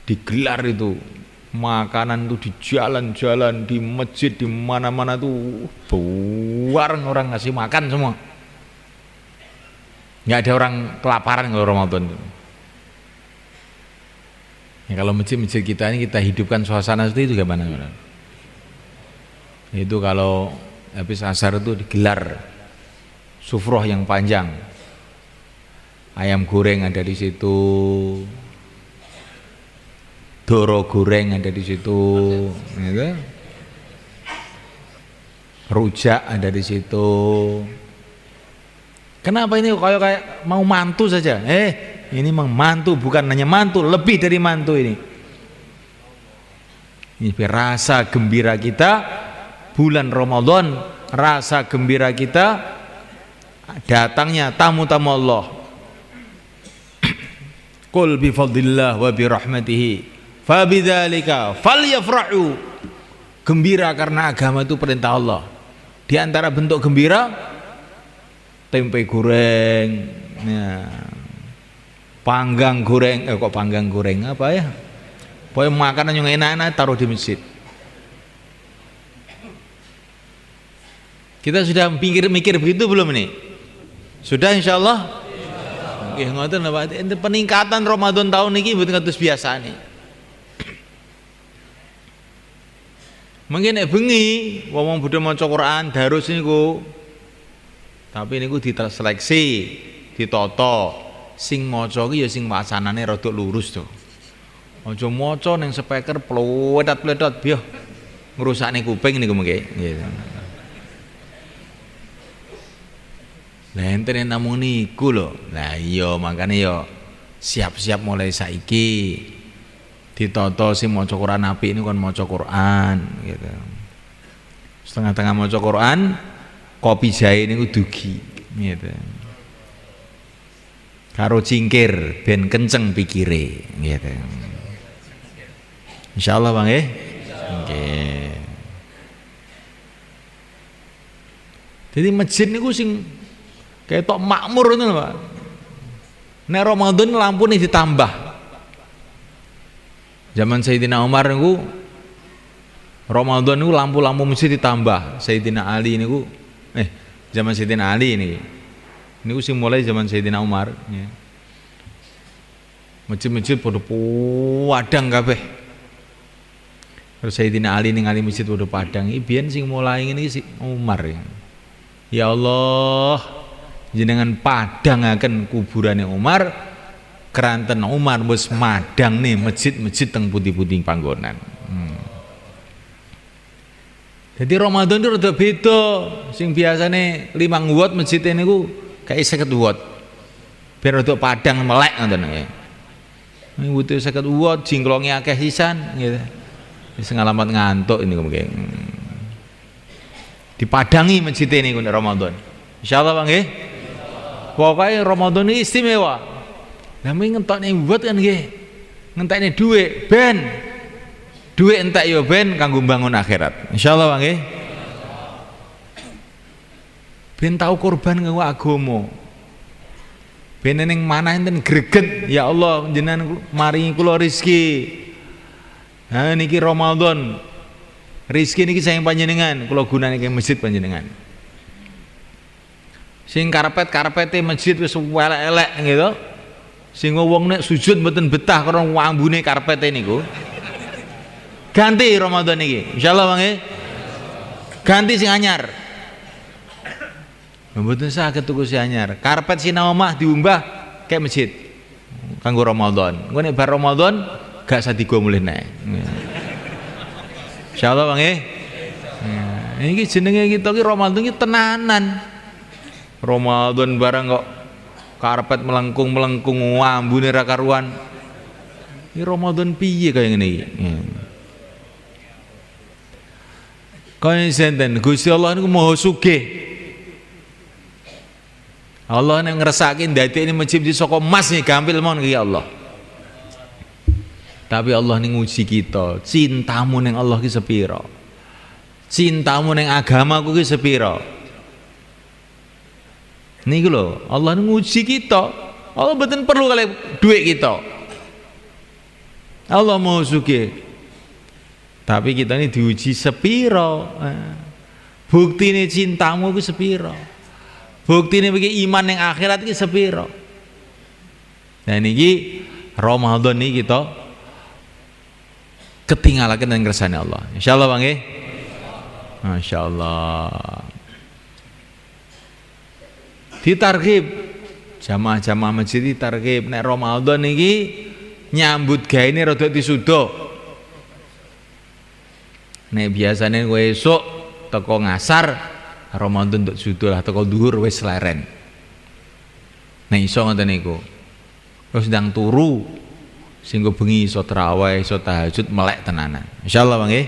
Speaker 1: digelar itu, makanan itu di jalan-jalan, di masjid, di mana-mana tuh bareng orang ngasih makan semua. Nggak ada orang kelaparan kalau Ramadan itu. Ya, kalau masjid-masjid kita ini kita hidupkan suasana seperti itu gimana? Itu kalau habis asar itu digelar sufroh yang panjang, ayam goreng ada di situ, doro goreng ada di situ, gitu. Rujak ada di situ. Kenapa ini kayak mau mantu saja? Ini memang mantu, bukan hanya mantu, lebih dari mantu ini. Ini rasa gembira kita bulan Ramadan, rasa gembira kita datangnya tamu-tamu Allah. Qul bi fadlillah wa bi rahmatihi fa bidzalika falyafrahu. Gembira karena agama itu perintah Allah. Di antara bentuk gembira tempe goreng, ya. Panggang goreng, kok panggang goreng apa ya? Pokoknya makanan yang enak-enak taruh di masjid. Kita sudah mikir begitu belum ini? Sudah insyaallah? Nggih ngoten lho Pak. Peningkatan Ramadan tahun niki mboten kados biasa nih. Mungkin nek bengi wong bodho maca Quran darus niku. Tapi niku diseleksi, ditata. Sing maca ki ya sing wacanane rada lurus to. Aja maca ning speaker pletot-pletot biyo ngrusakne kuping niku mengke. Nggih. Lah enten namung niku lho. Lah iya makane ya siap-siap mulai saiki. Ditata sing maca Quran apik niku kon maca Quran gitu. Setengah-tengah maca Quran, kopi jahe niku dugi gitu. Karo cingkir ben kenceng pikire gitu. Insyaallah Bang nggih. Nggih. Jadi masjid niku sing ketok makmur itu Pak. Nek Ramadan lampu nih ditambah. Zaman Sayyidina Umar niku Ramadan niku lampu-lampu masjid ditambah. Sayyidina Ali niku zaman Sayyidina Ali niki. Niku sing mulai zaman Sayyidina Umar ya. Masjid-masjid padha padang kabeh. Terus Sayyidina Ali ningali masjid padha padang. Iki biyen sing mulai ngene iki Umar ya. Ya Allah, jenengan padangaken kuburane Umar, keranten Umar wis madang nih masjid-masjid teng pundi-pundi panggonan. Jadi Ramadan itu rada beda. Sing biasane 5 watt masjid niku kayak 50 watt. Biar rada padang melek ngoten nggih. Ini butuh 50 watt jingklonge akeh sisan gitu. Wis ngalamat ngantuk ini mungkin. Dipadangi masjid niku nek Ramadan. Insyaallah Bang nggih. Pokoknya Ramadan ini istimewa. Nami ngentokne buat kan nggih. Ngentekne dhuwit ben. Dhuwit entek ya ben kanggo bangun akhirat. Insyaallah Bang nggih. Ben tau korban kanggo agama. Ben ning manah enten greget, ya Allah jenengan maringi kula rezeki. Ha niki Ramadan. Rezeki niki sayang panjenengan, kula gunane ke masjid panjenengan. Sing karpet-karpete masjid wis elek-elek gitu. Sing wong nek sujud mboten betah karo ambune karpete niku. Ganti Ramadan iki. Insyaallah Bang nggih. Ganti sing anyar. Mboten saged tuku sing anyar. Karpet sinau omah diumbah kayak masjid. Kanggo Ramadan. Engko nek bar Ramadan gak usah digo mulih nek. Insyaallah Bang nggih. Iki jenenge kita ki Ramadan iki tenanan. Ramadan barang kok karpet melengkung ambune ra karuan. Iki Ramadan piye kaya ngene iki? Kaya senten Gusti Allah niku Maha Sugih. Allah nek ngresake ndadekne masjid saka emas nih gampil mon ya Allah. Tapi Allah ning nguji kita, cintamu ning Allah ki sepira? Cintamu ning agamaku ki sepira? Niku lho, Allah nguji kita. Allah mboten perlu kali duit kita. Allah mau sugih. Tapi kita ini diuji sepiro. Buktine cintamu ku sepiro. Buktine iki iman yang akhirat iki sepiro. Nah niki Ramadan niki kita ketinggalaken dengan kersane Allah. Insyaallah Bang nggih. Masyaallah. Ditarghib jamaah-jamaah masjid ditarghib nek Ramadan niki nyambut gawe ini rada disuda. Nek biasane kowe esuk teko ngasar Ramadan untuk suda lah teko dhuwur wis leren. Nek iso ngoten niku. Terus ndang turu sehingga bengi iso tarawih, iso tahajud melek tenanan. Insyaallah Bang nggih.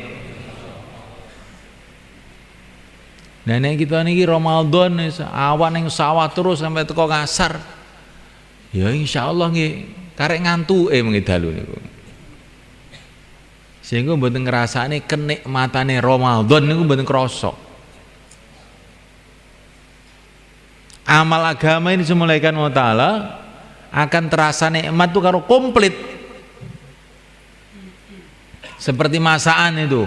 Speaker 1: Nah nek kita niki Ramadan awan ning sawah terus sampai teko ngasar. Ya insyaallah nggih karek ngantuke mengki dalu niku. Sehingga mboten ngrasane kenikmatane Ramadan niku mboten krasa. Amal agama ini semulaikan Allah Ta'ala akan terasa nikmat itu karo komplit. Seperti masakan itu.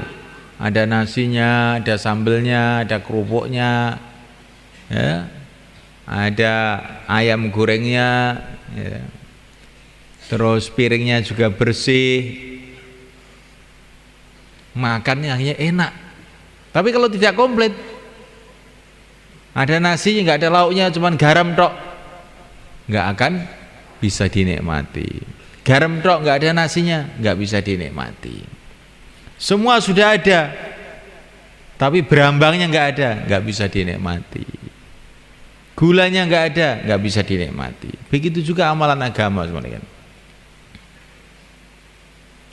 Speaker 1: Ada nasinya, ada sambelnya, ada kerupuknya, ya, ada ayam gorengnya, ya. Terus piringnya juga bersih, makannya hanya enak. Tapi kalau tidak komplit, ada nasinya nggak ada lauknya, cuman garam tok, nggak akan bisa dinikmati. Garam tok nggak ada nasinya, nggak bisa dinikmati. Semua sudah ada, tapi berambangnya nggak ada, nggak bisa dinikmati. Gulanya nggak ada, nggak bisa dinikmati. Begitu juga amalan agama, semuanya.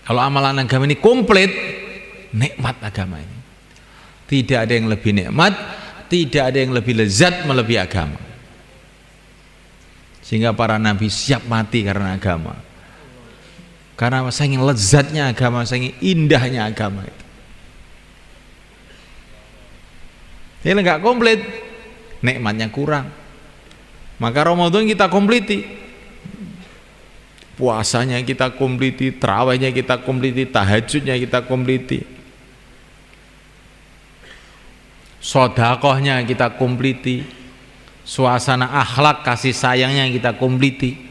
Speaker 1: Kalau amalan agama ini komplit, nikmat agama ini. Tidak ada yang lebih nikmat, tidak ada yang lebih lezat melebihi agama. Sehingga para nabi siap mati karena agama. Karena saking lezatnya agama, saking indahnya agama itu. Ini enggak komplit, nikmatnya kurang. Maka Ramadan kita kompliti. Puasanya kita kompliti, tarawihnya kita kompliti, tahajudnya kita kompliti. Sedekahnya kita kompliti. Suasana akhlak kasih sayangnya kita kompliti.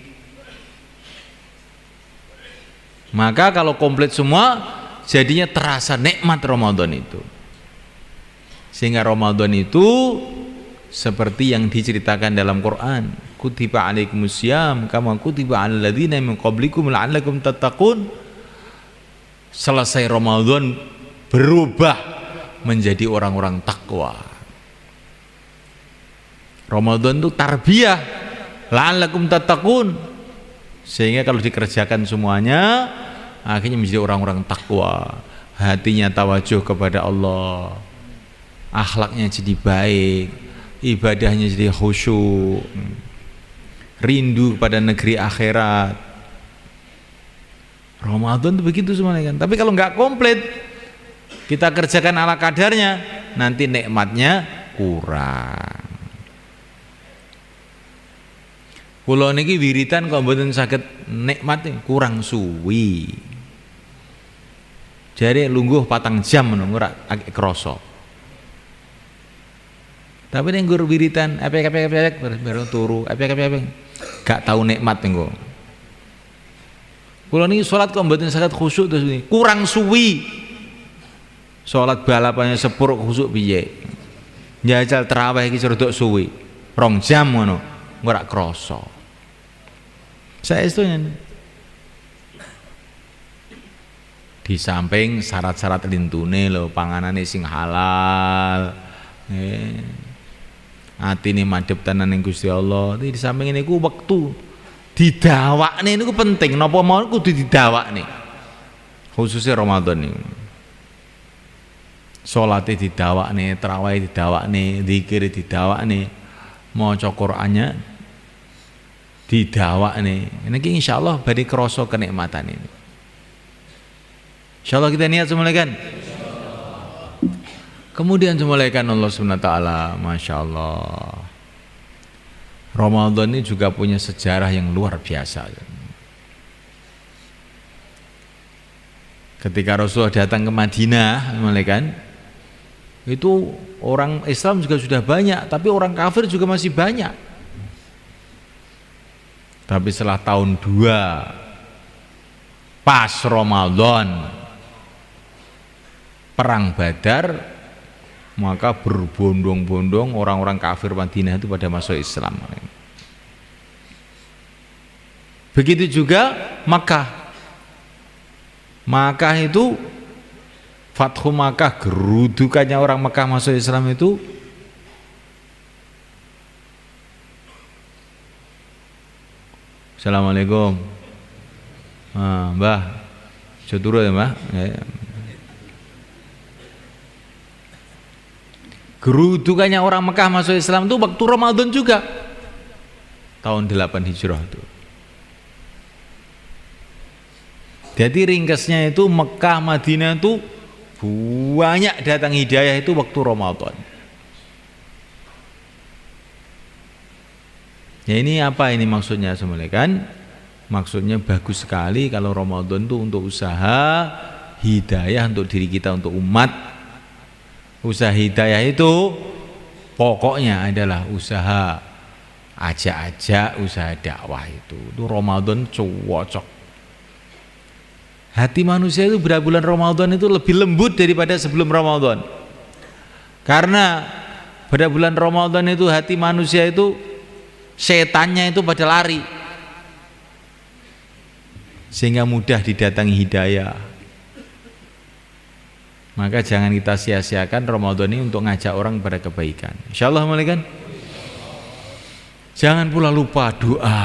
Speaker 1: Maka kalau komplit semua jadinya terasa nikmat Ramadan itu. Sehingga Ramadan itu seperti yang diceritakan dalam Quran, kutiba alaikumusiyam kama kutiba alal ladzina min qablikum la'allakum tattaqun. Selesai Ramadan berubah menjadi orang-orang takwa. Ramadan itu tarbiyah la'allakum tattaqun. Sehingga kalau dikerjakan semuanya akhirnya menjadi orang-orang takwa, hatinya tawajuh kepada Allah, akhlaknya jadi baik, ibadahnya jadi khusyuk, rindu kepada negeri akhirat. Ramadan itu begitu semuanya kan. Tapi kalau nggak komplit, kita kerjakan ala kadarnya, nanti nikmatnya kurang. Kula niki wiritan kok mboten saged nikmat kurang suwi. Jare lungguh 4 jam ngono ora agek krasa. Tapi nek nggur wiritan epek-epek baru turu, epek-epek gak tahu nikmat engko. Kula niki salat kok mboten saged khusyuk terus ini, kurang suwi. Salat balapannya sepur khusyuk piye? Njajal tarawih iki rodok suwi. 2 jam ngono, ora krasa. Saya itu di samping syarat-syarat lintune lho, panganane sing halal, atine madhep tenan ning Gusti Allah. Di samping niku wektu didawakne niku penting, napa mawon kudu didawakne. Khususnya Ramadan niku. Salate didawakne, tarawih didawakne, zikir didawakne, maca Qur'annya didawakne. Niki insyaallah badhe krasa kenikmatan ini. Insyaallah kita niat semulaikan. Kemudian semulaikan Allah Subhanahu wa taala, masyaallah. Ramadan ini juga punya sejarah yang luar biasa. Ketika Rasulullah datang ke Madinah, semulaikan, itu orang Islam juga sudah banyak, tapi orang kafir juga masih banyak. Tapi setelah tahun 2 pas Ramadan perang Badar, maka berbondong-bondong orang-orang kafir Madinah itu pada masuk Islam. Begitu juga Makkah. Makkah itu Fathu Makkah, gerudukannya orang Makkah masuk Islam itu Assalamualaikum. Mbah, saya turun ya Mbah. Gerudukannya orang Mekah masuk Islam itu waktu Ramadan juga, tahun 8 Hijrah itu. Jadi ringkasnya itu Mekah Madinah itu banyak datang hidayah itu waktu Ramadan. Ya ini apa ini maksudnya semulaikan? Maksudnya bagus sekali kalau Ramadan itu untuk usaha hidayah untuk diri kita, untuk umat. Usaha hidayah itu pokoknya adalah usaha ajak-ajak, usaha dakwah itu Ramadan cocok. Hati manusia itu pada bulan Ramadan itu lebih lembut daripada sebelum Ramadan. Karena pada bulan Ramadan itu hati manusia itu setannya itu pada lari, sehingga mudah didatangi hidayah. Maka jangan kita sia-siakan Ramadan ini untuk ngajak orang pada kebaikan. Insyaallah malaikat. Jangan pula lupa doa,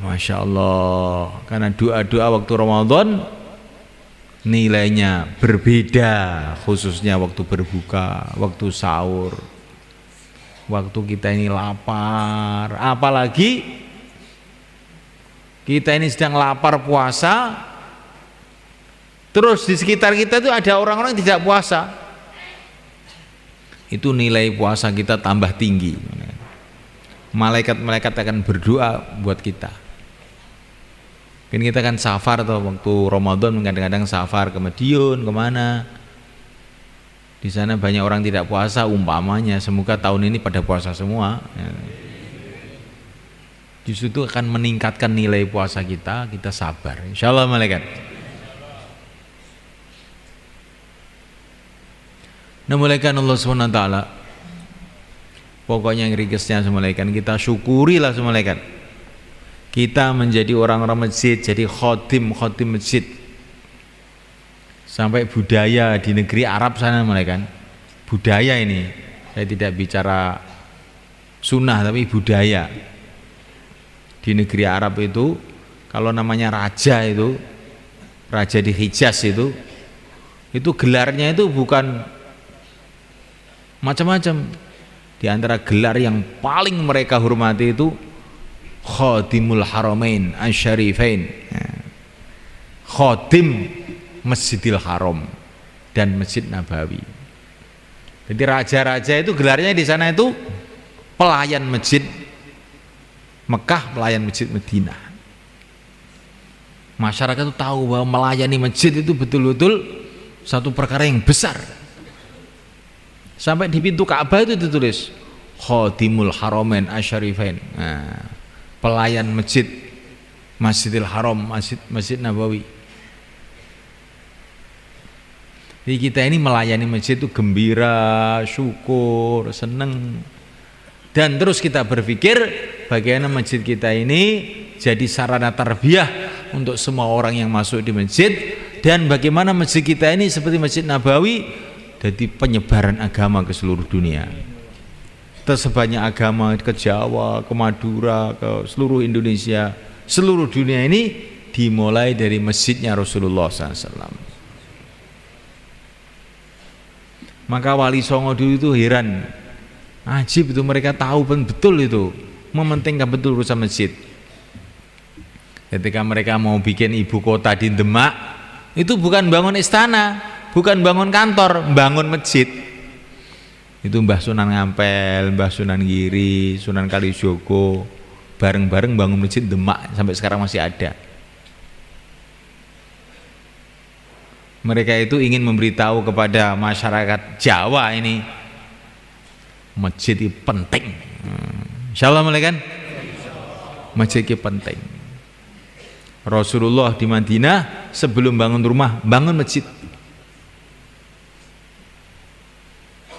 Speaker 1: Masya Allah. Karena doa-doa waktu Ramadan nilainya berbeda, khususnya waktu berbuka, waktu sahur, waktu kita ini lapar. Apalagi kita ini sedang lapar puasa, terus di sekitar kita itu ada orang-orang yang tidak puasa, itu nilai puasa kita tambah tinggi. Malaikat-malaikat akan berdoa buat kita. Kan kita kan safar atau waktu Ramadan kadang-kadang safar ke Madiun kemana, di sana banyak orang tidak puasa umpamanya, semoga tahun ini pada puasa semua. Justru itu akan meningkatkan nilai puasa kita sabar. Insyaallah malaikat. Nah malaikat Allah Subhanahu wa taala, pokoknya yang requestnya semulaikan kita syukurilah semulaikan. Kita menjadi orang-orang masjid, jadi khotim masjid. Sampai budaya di negeri Arab sana malaikat. Budaya ini, saya tidak bicara sunnah tapi budaya. Di negeri Arab itu kalau namanya raja itu, raja di Hijaz itu gelarnya itu bukan macam-macam. Di antara gelar yang paling mereka hormati itu Khatimul Haramain Asy-Syarifain. Khatim Masjidil Haram dan Masjid Nabawi. Jadi raja-raja itu gelarnya di sana itu pelayan masjid Mekah, pelayan masjid Madinah. Masyarakat itu tahu bahwa melayani masjid itu betul-betul satu perkara yang besar. Sampai di pintu Ka'bah itu ditulis Khatimul Haramain Asy-Syarifain. Pelayan masjid Masjidil Haram, Masjid Nabawi. Jadi kita ini melayani masjid itu gembira, syukur, seneng. Dan terus kita berpikir bagaimana masjid kita ini jadi sarana tarbiyah untuk semua orang yang masuk di masjid, dan bagaimana masjid kita ini seperti Masjid Nabawi jadi penyebaran agama ke seluruh dunia. tersebarnya agama ke Jawa, ke Madura, ke seluruh Indonesia, seluruh dunia ini dimulai dari masjidnya Rasulullah SAW. Maka Wali Songo dulu itu heran, ajib itu, mereka tahu betul itu, mementingkan betul urusan masjid. Ketika mereka mau bikin ibu kota di Demak, itu bukan bangun istana, bukan bangun kantor, bangun masjid. Itu Mbah Sunan Ngampel, Mbah Sunan Giri, Sunan Kalijogo bareng-bareng bangun masjid Demak, sampai sekarang masih ada. Mereka itu ingin memberitahu kepada masyarakat Jawa ini, masjid itu penting. Insyaallah mulai kan? Masjid itu penting. Rasulullah di Madinah sebelum bangun rumah, bangun masjid.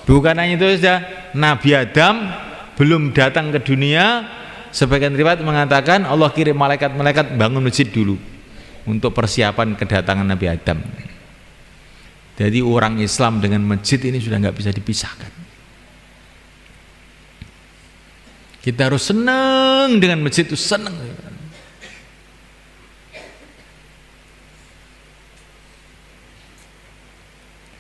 Speaker 1: Bukan hanya itu saja, Nabi Adam belum datang ke dunia, sebagian riwayat mengatakan Allah kirim malaikat-malaikat bangun masjid dulu untuk persiapan kedatangan Nabi Adam. Jadi orang Islam dengan masjid ini sudah nggak bisa dipisahkan. Kita harus senang dengan masjid itu, senang.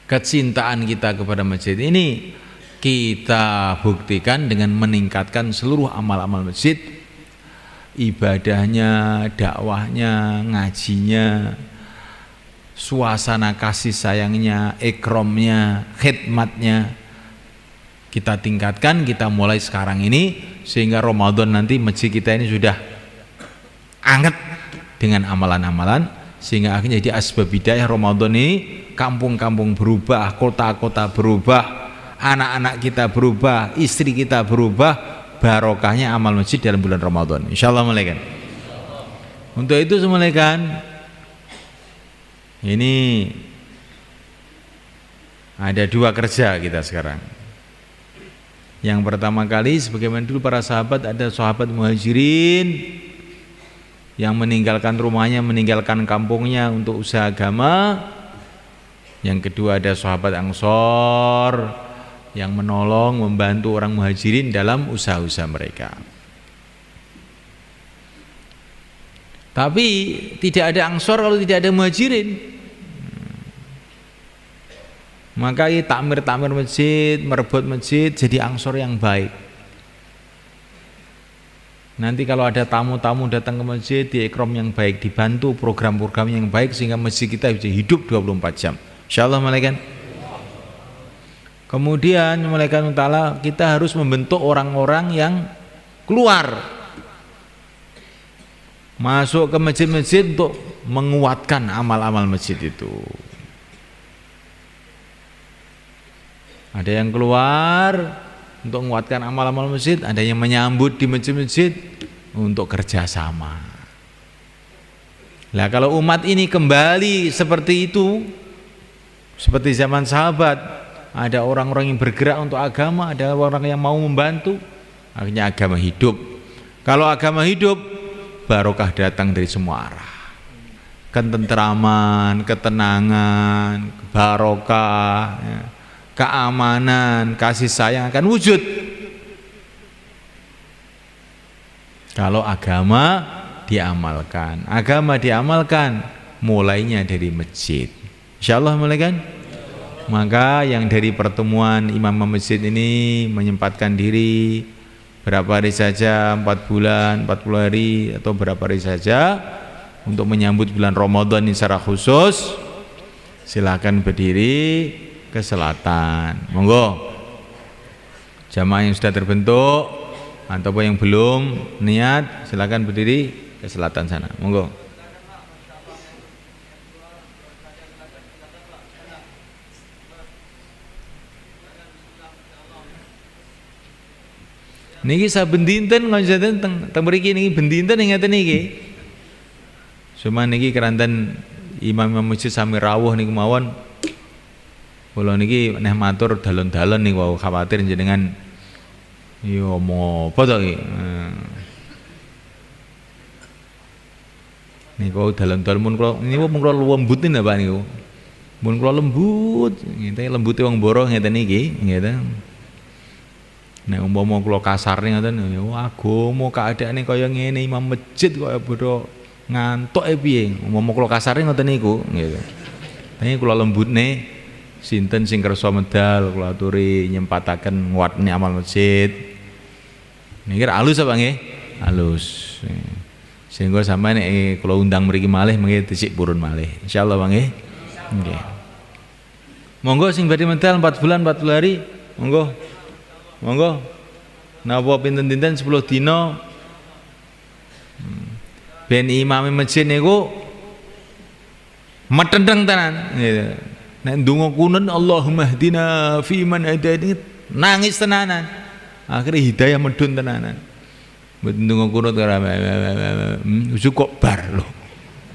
Speaker 1: Kecintaan kita kepada masjid ini kita buktikan dengan meningkatkan seluruh amal-amal masjid, ibadahnya, dakwahnya, ngajinya, suasana kasih sayangnya, ikromnya, khidmatnya kita tingkatkan, kita mulai sekarang ini, sehingga Ramadan nanti masjid kita ini sudah anget dengan amalan-amalan, sehingga akhirnya jadi asbab hidayah Ramadan ini. Kampung-kampung berubah, kota-kota berubah, anak-anak kita berubah, istri kita berubah, barokahnya amal masjid dalam bulan Ramadan. Insyaallah mulai kan. Untuk itu semula kan, ini ada dua kerja kita sekarang. Yang pertama kali, sebagaimana dulu para sahabat, ada sahabat muhajirin yang meninggalkan rumahnya, meninggalkan kampungnya untuk usaha agama. Yang kedua ada sahabat Ansor yang menolong, membantu orang muhajirin dalam usaha-usaha mereka. Tapi tidak ada Ansor kalau tidak ada muhajirin. Maka takmir-takmir masjid, merebut masjid, jadi Ansor yang baik. Nanti kalau ada tamu-tamu datang ke masjid, di ikram yang baik, dibantu program-program yang baik, sehingga masjid kita bisa hidup 24 jam. Insyaallah malaikat. Kemudian malaikat ta'ala, kita harus membentuk orang-orang yang keluar masuk ke masjid-masjid untuk menguatkan amal-amal masjid itu. Ada yang keluar untuk menguatkan amal-amal masjid, ada yang menyambut di masjid-masjid untuk kerjasama. Nah kalau umat ini kembali seperti itu, seperti zaman sahabat, ada orang-orang yang bergerak untuk agama, ada orang yang mau membantu, akhirnya agama hidup. Kalau agama hidup, barokah datang dari semua arah. Ketentraman, ketenangan, barokah, ya, keamanan, kasih sayang akan wujud. Kalau agama diamalkan, mulainya dari masjid. Insyaallah mulai kan? Maka yang dari pertemuan imam masjid ini menyempatkan diri berapa hari saja, 4 bulan, 40 hari atau berapa hari saja untuk menyambut bulan Ramadan ini secara khusus, silakan berdiri ke selatan. Monggo. Jamaah yang sudah terbentuk ataupun yang belum niat, silakan berdiri ke selatan sana. Monggo. Niki saben dinten ngajaten teng mriki niki ben dinten ngeten niki. Cuma niki keranten imam-imam masjid sami rawuh niku mawon. Kula niki neh matur dalon-dalon niku wau khawatir jenengan yo omong apa to iki. Niku dalon-dalon mun kula niku mun kula lembut napa niku. Mun kula lembut, ngene lembute wong boro ngeten niki, ngeten. Nek umpama kula kasarne ngoten ya agama keadaane kaya ngene imam masjid kaya padha ngantuk piye. Umpama kula kasarne ngoten niku gitu. Tapi kula lembutne sinten sing kersa medal kula aturi nyempataken nguatne amal masjid. Niki halus apa nggih? Halus. Sehingga sampeyan nek kula undang mriki malih mengki dhisik purun malih. Insyaallah Bang nggih. Nggih. Monggo sing badhe medal 4 bulan 40 hari, monggo. Monggo. Napa pinten-pinten 10 dina. Ben imam masjid niku metendeng tenan gitu. Nek ndonga kunut Allahumma hdina fi man hadait nangis tenanan. Akhire hidayah medun tenanan. Mboten ndonga kunut karo kok bar lho.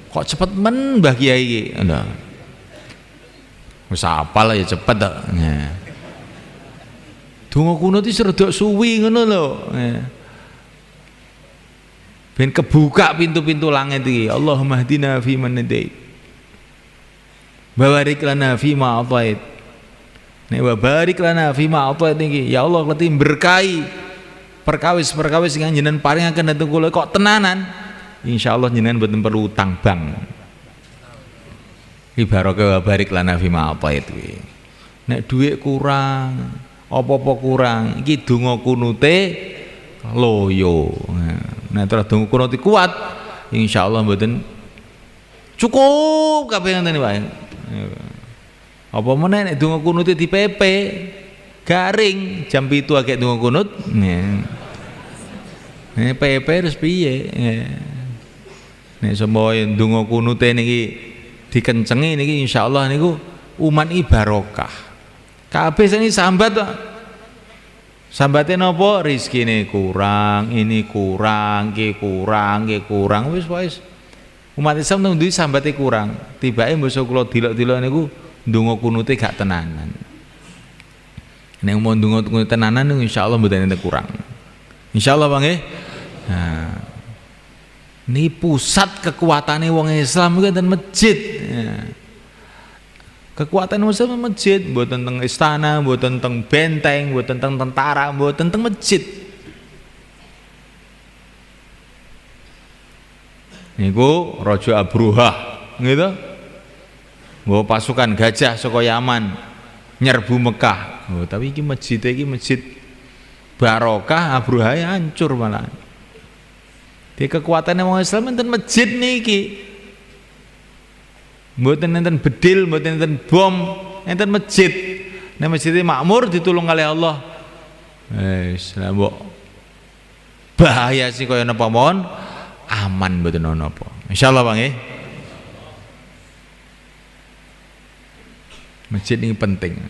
Speaker 1: Kok cepet men Mbah Kiai iki. Lho. Wis apal ya cepet tok. Donga kunut iki rada suwi ngono lho. Ben kebuka pintu-pintu langit iki. Allahumma hdina fi man hadait. Barik lana fi ma atait. Nek barik lana fi ma atait iki. Ya Allah leti berkahi perkawis-perkawis sing jenengan paringaken dhateng kula kok tenanan. Insyaallah jenengan mboten perlu utang bank. Ibaratke barik lana fi ma atait kuwi. Nek dhuwit kurang, apa-apa kurang, iki donga kunute loyo. Nah, terus donga kunut kuat, insyaallah mboten cukup kabeh ngoten wae. Apa meneh nek donga kunute dipepe garing jam 7 agek donga kunut. Nek pepe terus piye? Nek semboe donga kunute niki dikencengi niki insyaallah niku umat iki barokah. Kabeh sing sambat kok. Sambate napa? Rezekine kurang, ini kurang, ki kurang, ki kurang. Wis umat Islam duwe sambate kurang. Tibake mbasa kula dilok-dilok niku ndonga kunute gak tenanan. Nek mau ndonga kunute tenanan niku insyaallah mboten enten kurang. Insyaallah Bang nggih. Nah. Ini pusat kekuatane wong Islam kuwi enten masjid. Kekuatan Muslim masjid, mboten teng istana, mboten teng benteng, mboten teng tentara, mboten teng masjid. Niku Raja Abruhah, gitu. Nggawa pasukan gajah saka Yaman nyerbu Mekah. Oh, tapi iki masjid barokah, Abruhah hancur malah. Di kekuatan wong Islam enten masjid niki. Mboten enten bedil, mboten enten bom, enten masjid. Nek masjid makmur ditulung oleh Allah. Wis lah mbok bahaya sih kaya napa mawon aman mboten ana apa. Insyaallah Bang nggih. Masjid ini penting.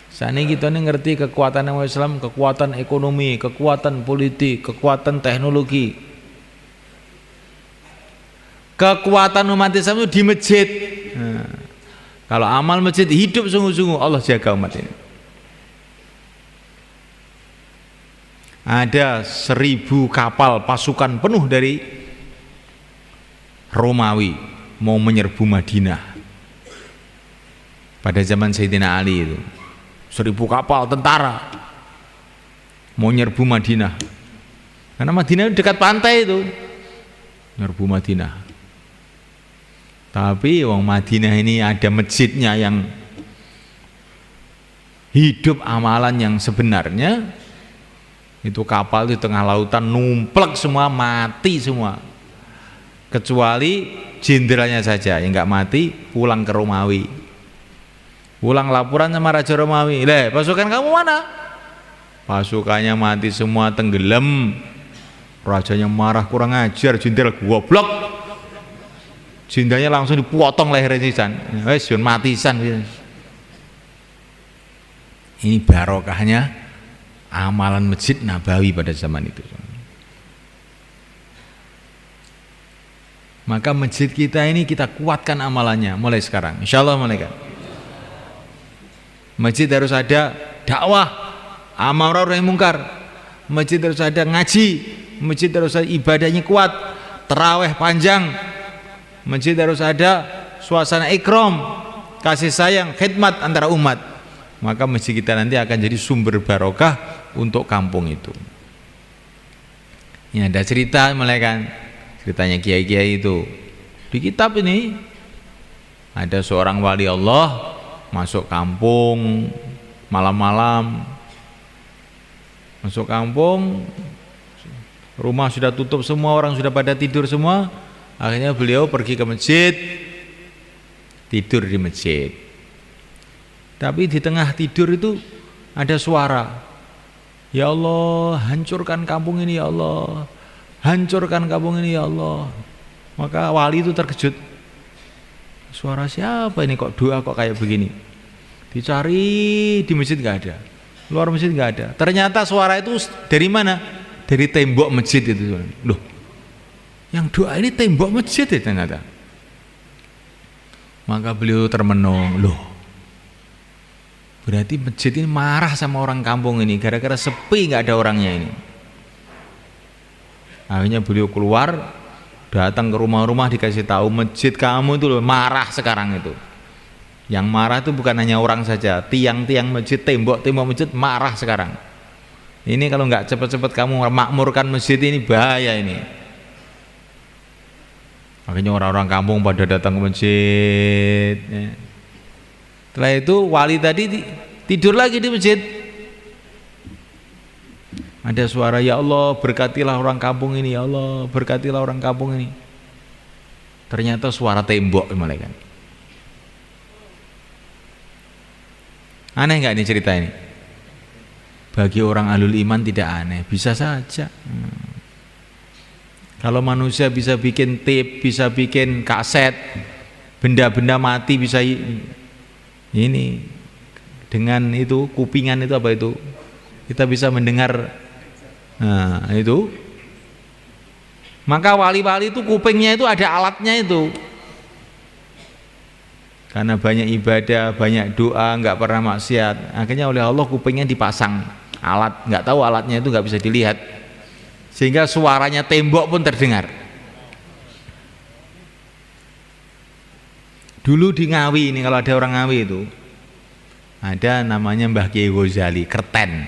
Speaker 1: Sakniki kita ngerti kekuatan Islam, kekuatan ekonomi, kekuatan politik, kekuatan teknologi. Kekuatan umat Islam itu di masjid. Nah, kalau amal masjid hidup sungguh-sungguh Allah jaga umat ini. Ada 1000 kapal pasukan penuh dari Romawi mau menyerbu Madinah pada zaman Sayyidina Ali itu. 1000 kapal tentara mau nyerbu Madinah karena Madinah dekat pantai itu, nyerbu Madinah. Tapi wong Madinah ini ada masjidnya yang hidup amalan yang sebenarnya. Itu kapal di tengah lautan numplek semua, mati semua. Kecuali jenderalnya saja yang enggak mati, pulang ke Romawi. Pulang laporan sama Raja Romawi. Pasukan kamu mana? Pasukannya mati semua, tenggelam. Rajanya marah, kurang ajar, jenderal goblok. Jenderalnya langsung dipotong lehernya sisan. Wes mati sisan. Ini barokahnya amalan Masjid Nabawi pada zaman itu. Maka masjid kita ini kita kuatkan amalannya mulai sekarang. Insyaallah malaikat. Masjid harus ada dakwah, amar ma'ruf nahi mungkar. Masjid harus ada ngaji, masjid harus ada ibadahnya kuat, tarawih panjang. Masjid harus ada suasana ikram, kasih sayang, khidmat antara umat. maka masjid kita nanti akan jadi sumber barokah untuk kampung itu. Ini ada cerita mulai kan, ceritanya kiai-kiai itu di kitab ini. Ada seorang wali Allah masuk kampung malam-malam, masuk kampung, rumah sudah tutup semua, orang sudah pada tidur semua. Akhirnya beliau pergi ke masjid, tidur di masjid. Tapi di tengah tidur itu ada suara, ya Allah, hancurkan kampung ini ya Allah, hancurkan kampung ini ya Allah. Maka wali itu terkejut, suara siapa ini kok doa kok kayak begini. Dicari di masjid nggak ada, luar masjid nggak ada. Ternyata suara itu dari mana? Dari tembok masjid itu. Loh, yang doa ini tembok masjid ya ternyata. Maka beliau termenung, loh, berarti masjid ini marah sama orang kampung ini gara-gara sepi nggak ada orangnya ini. Akhirnya beliau keluar, datang ke rumah-rumah, dikasih tahu masjid kamu itu loh marah sekarang itu. Yang marah itu bukan hanya orang saja, tiang-tiang masjid, tembok-tembok masjid marah sekarang. Ini kalau nggak cepat-cepat kamu makmurkan masjid ini bahaya ini. Makanya orang-orang kampung pada datang ke masjid. Setelah itu wali tadi tidur lagi di masjid. Ada suara, ya Allah berkatilah orang kampung ini, ya Allah berkatilah orang kampung ini. Ternyata suara tembok malaikat. Aneh nggak ini cerita ini? Bagi orang ahlul iman tidak aneh, bisa saja. Kalau manusia bisa bikin tape, bisa bikin kaset, benda-benda mati bisa ini dengan itu kupingan itu apa itu? Kita bisa mendengar. Nah, itu. Maka wali-wali itu kupingnya itu ada alatnya itu. Karena banyak ibadah, banyak doa, nggak pernah maksiat. Akhirnya oleh Allah kupingnya dipasang alat, nggak tahu alatnya itu nggak bisa dilihat. Sehingga suaranya tembok pun terdengar. Dulu di Ngawi ini kalau ada orang Ngawi itu ada namanya Mbah Kiai Ghazali, Kerten.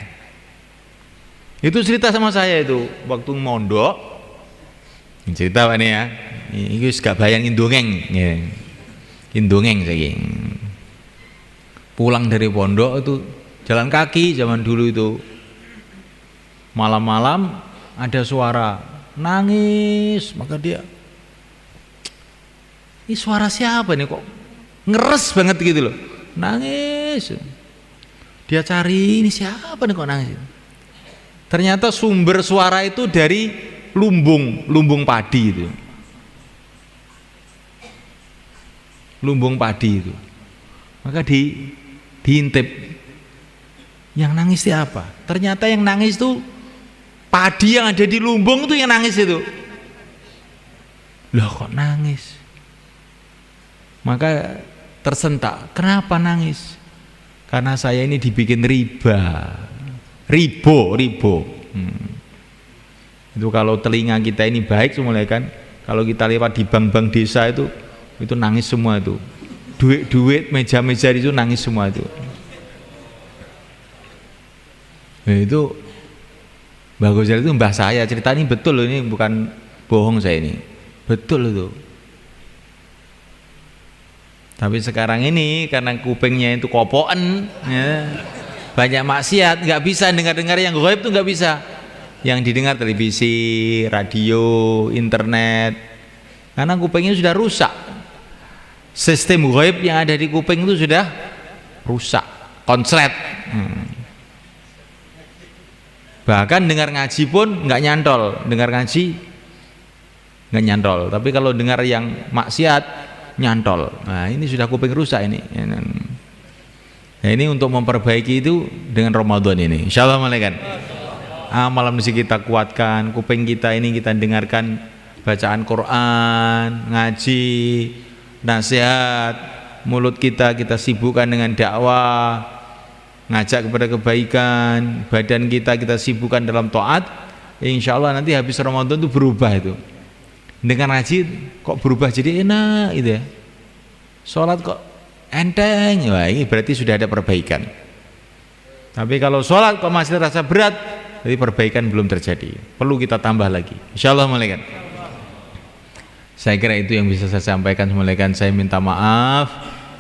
Speaker 1: Itu cerita sama saya itu waktu mondok. Cerita Pak ini ya. Ini gak bayangin dongeng. Indongeng saya. Pulang dari pondok itu jalan kaki zaman dulu itu. Malam-malam ada suara nangis, maka dia, ini suara siapa nih kok ngeres banget gitu loh, nangis. Dia cari, ini siapa nih kok nangis. Ternyata sumber suara itu dari lumbung padi itu, lumbung padi itu. Maka diintip, yang nangis siapa? Ternyata yang nangis itu padi yang ada di lumbung itu yang nangis itu. Loh kok nangis? Maka tersentak, kenapa nangis? Karena saya ini dibikin ribo. Itu kalau telinga kita ini baik semula kan, kalau kita lewat di bank-bank desa itu nangis semua itu. Duit-duit, meja-meja itu nangis semua itu. Nah, itu Mbah Ghazali itu mbah saya, cerita ini betul loh, ini bukan bohong saya ini, betul itu. Tapi sekarang ini karena kupingnya itu kopoan, ya, banyak maksiat, nggak bisa dengar-dengar yang gaib itu nggak bisa. Yang didengar televisi, radio, internet, karena kupingnya sudah rusak. Sistem gaib yang ada di kuping itu sudah rusak, konslet. Bahkan dengar ngaji pun nggak nyantol, dengar ngaji nggak nyantol. Tapi kalau dengar yang maksiat nyantol. Nah ini sudah kuping rusak ini. Nah ini untuk memperbaiki itu dengan Ramadan ini. Insyaallah malaikat. Malam mesti kita kuatkan kuping kita ini, kita dengarkan bacaan Quran, ngaji, nasihat. Mulut kita sibukkan dengan dakwah, ngajak kepada kebaikan. Badan kita sibukkan dalam taat. Insya Allah nanti habis Ramadan itu berubah itu. Dengan ngaji kok berubah jadi enak gitu ya. Sholat kok enteng. Wah ini berarti sudah ada perbaikan. Tapi kalau sholat kok masih terasa berat, jadi perbaikan belum terjadi, perlu kita tambah lagi. Insyaallah malaikat. Saya kira itu yang bisa saya sampaikan. Malaikat, saya minta maaf.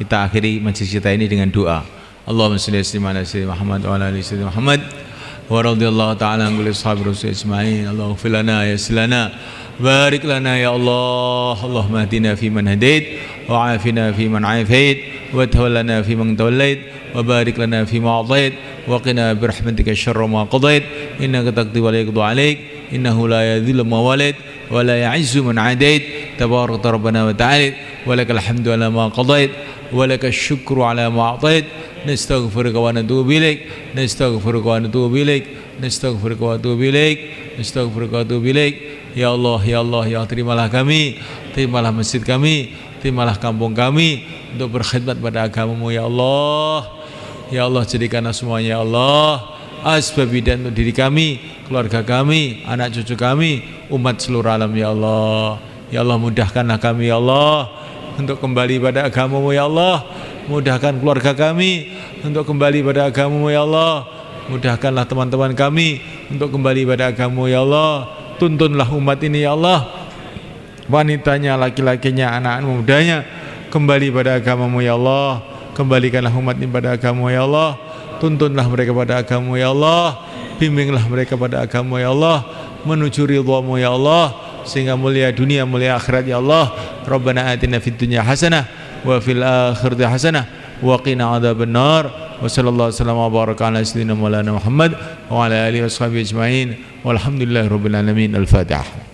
Speaker 1: Kita akhiri majlis kita ini dengan doa. Allahumma shalli ala sayyidina Muhammad wa ala ali sayyidina Muhammad wa radhiyallahu ta'ala an kulli ashabi rasul isma'in. Allahumma fil lana yassir lana barik lana ya Allah. Allahumma hdina fi man hadait wa afina fi man afait wa tawallana fi man tawallait wa barik lana fi ma atait wa qina bi rahmatika syarra ma qadait innaka taqdi wa la yuqda alaik innahu la yadhillu ma walait wa la ya'izzu man adait tabarakta rabbana wa ta'ala wa lakal hamdu ala ma qadait wa lakal syukru ala ma atait nastaghfiruka wa natubu ilaik nastaghfiruka wa natubu ilaik nastaghfiruka wa natubu ilaik nastaghfiruka wa natubu ilaik. Ya Allah, ya Allah, ya terimalah kami, terimalah masjid kami, terimalah kampung kami untuk berkhidmat pada agama-Mu ya Allah. Ya Allah, jadikanlah semuanya ya Allah asbab hidayah untuk diri kami, keluarga kami, anak cucu kami, umat seluruh alam ya Allah. Ya Allah, mudahkanlah kami ya Allah untuk kembali pada agama-Mu ya Allah. Mudahkan keluarga kami untuk kembali pada agama-Mu ya Allah. Mudahkanlah teman-teman kami untuk kembali pada agama-Mu ya Allah. Tuntunlah umat ini ya Allah, wanitanya, laki-lakinya, anak mudanya kembali pada agama-Mu ya Allah. Kembalikanlah umat ini pada agama-Mu ya Allah. Tuntunlah mereka pada agama-Mu ya Allah. Bimbinglah mereka pada agama-Mu ya Allah, menuju ridha-Mu ya Allah, sehingga mulia dunia, mulia akhirat ya Allah. Rabbana atina fid dunya hasanah wa fil akhirati hasanah wa qina adzabannar. Wa sallallahu wasallam wa baraka ala sayyidina Maulana Muhammad wa ala alihi washabihi ajma'in. Walhamdulillahirabbil alamin. Al-Fatihah.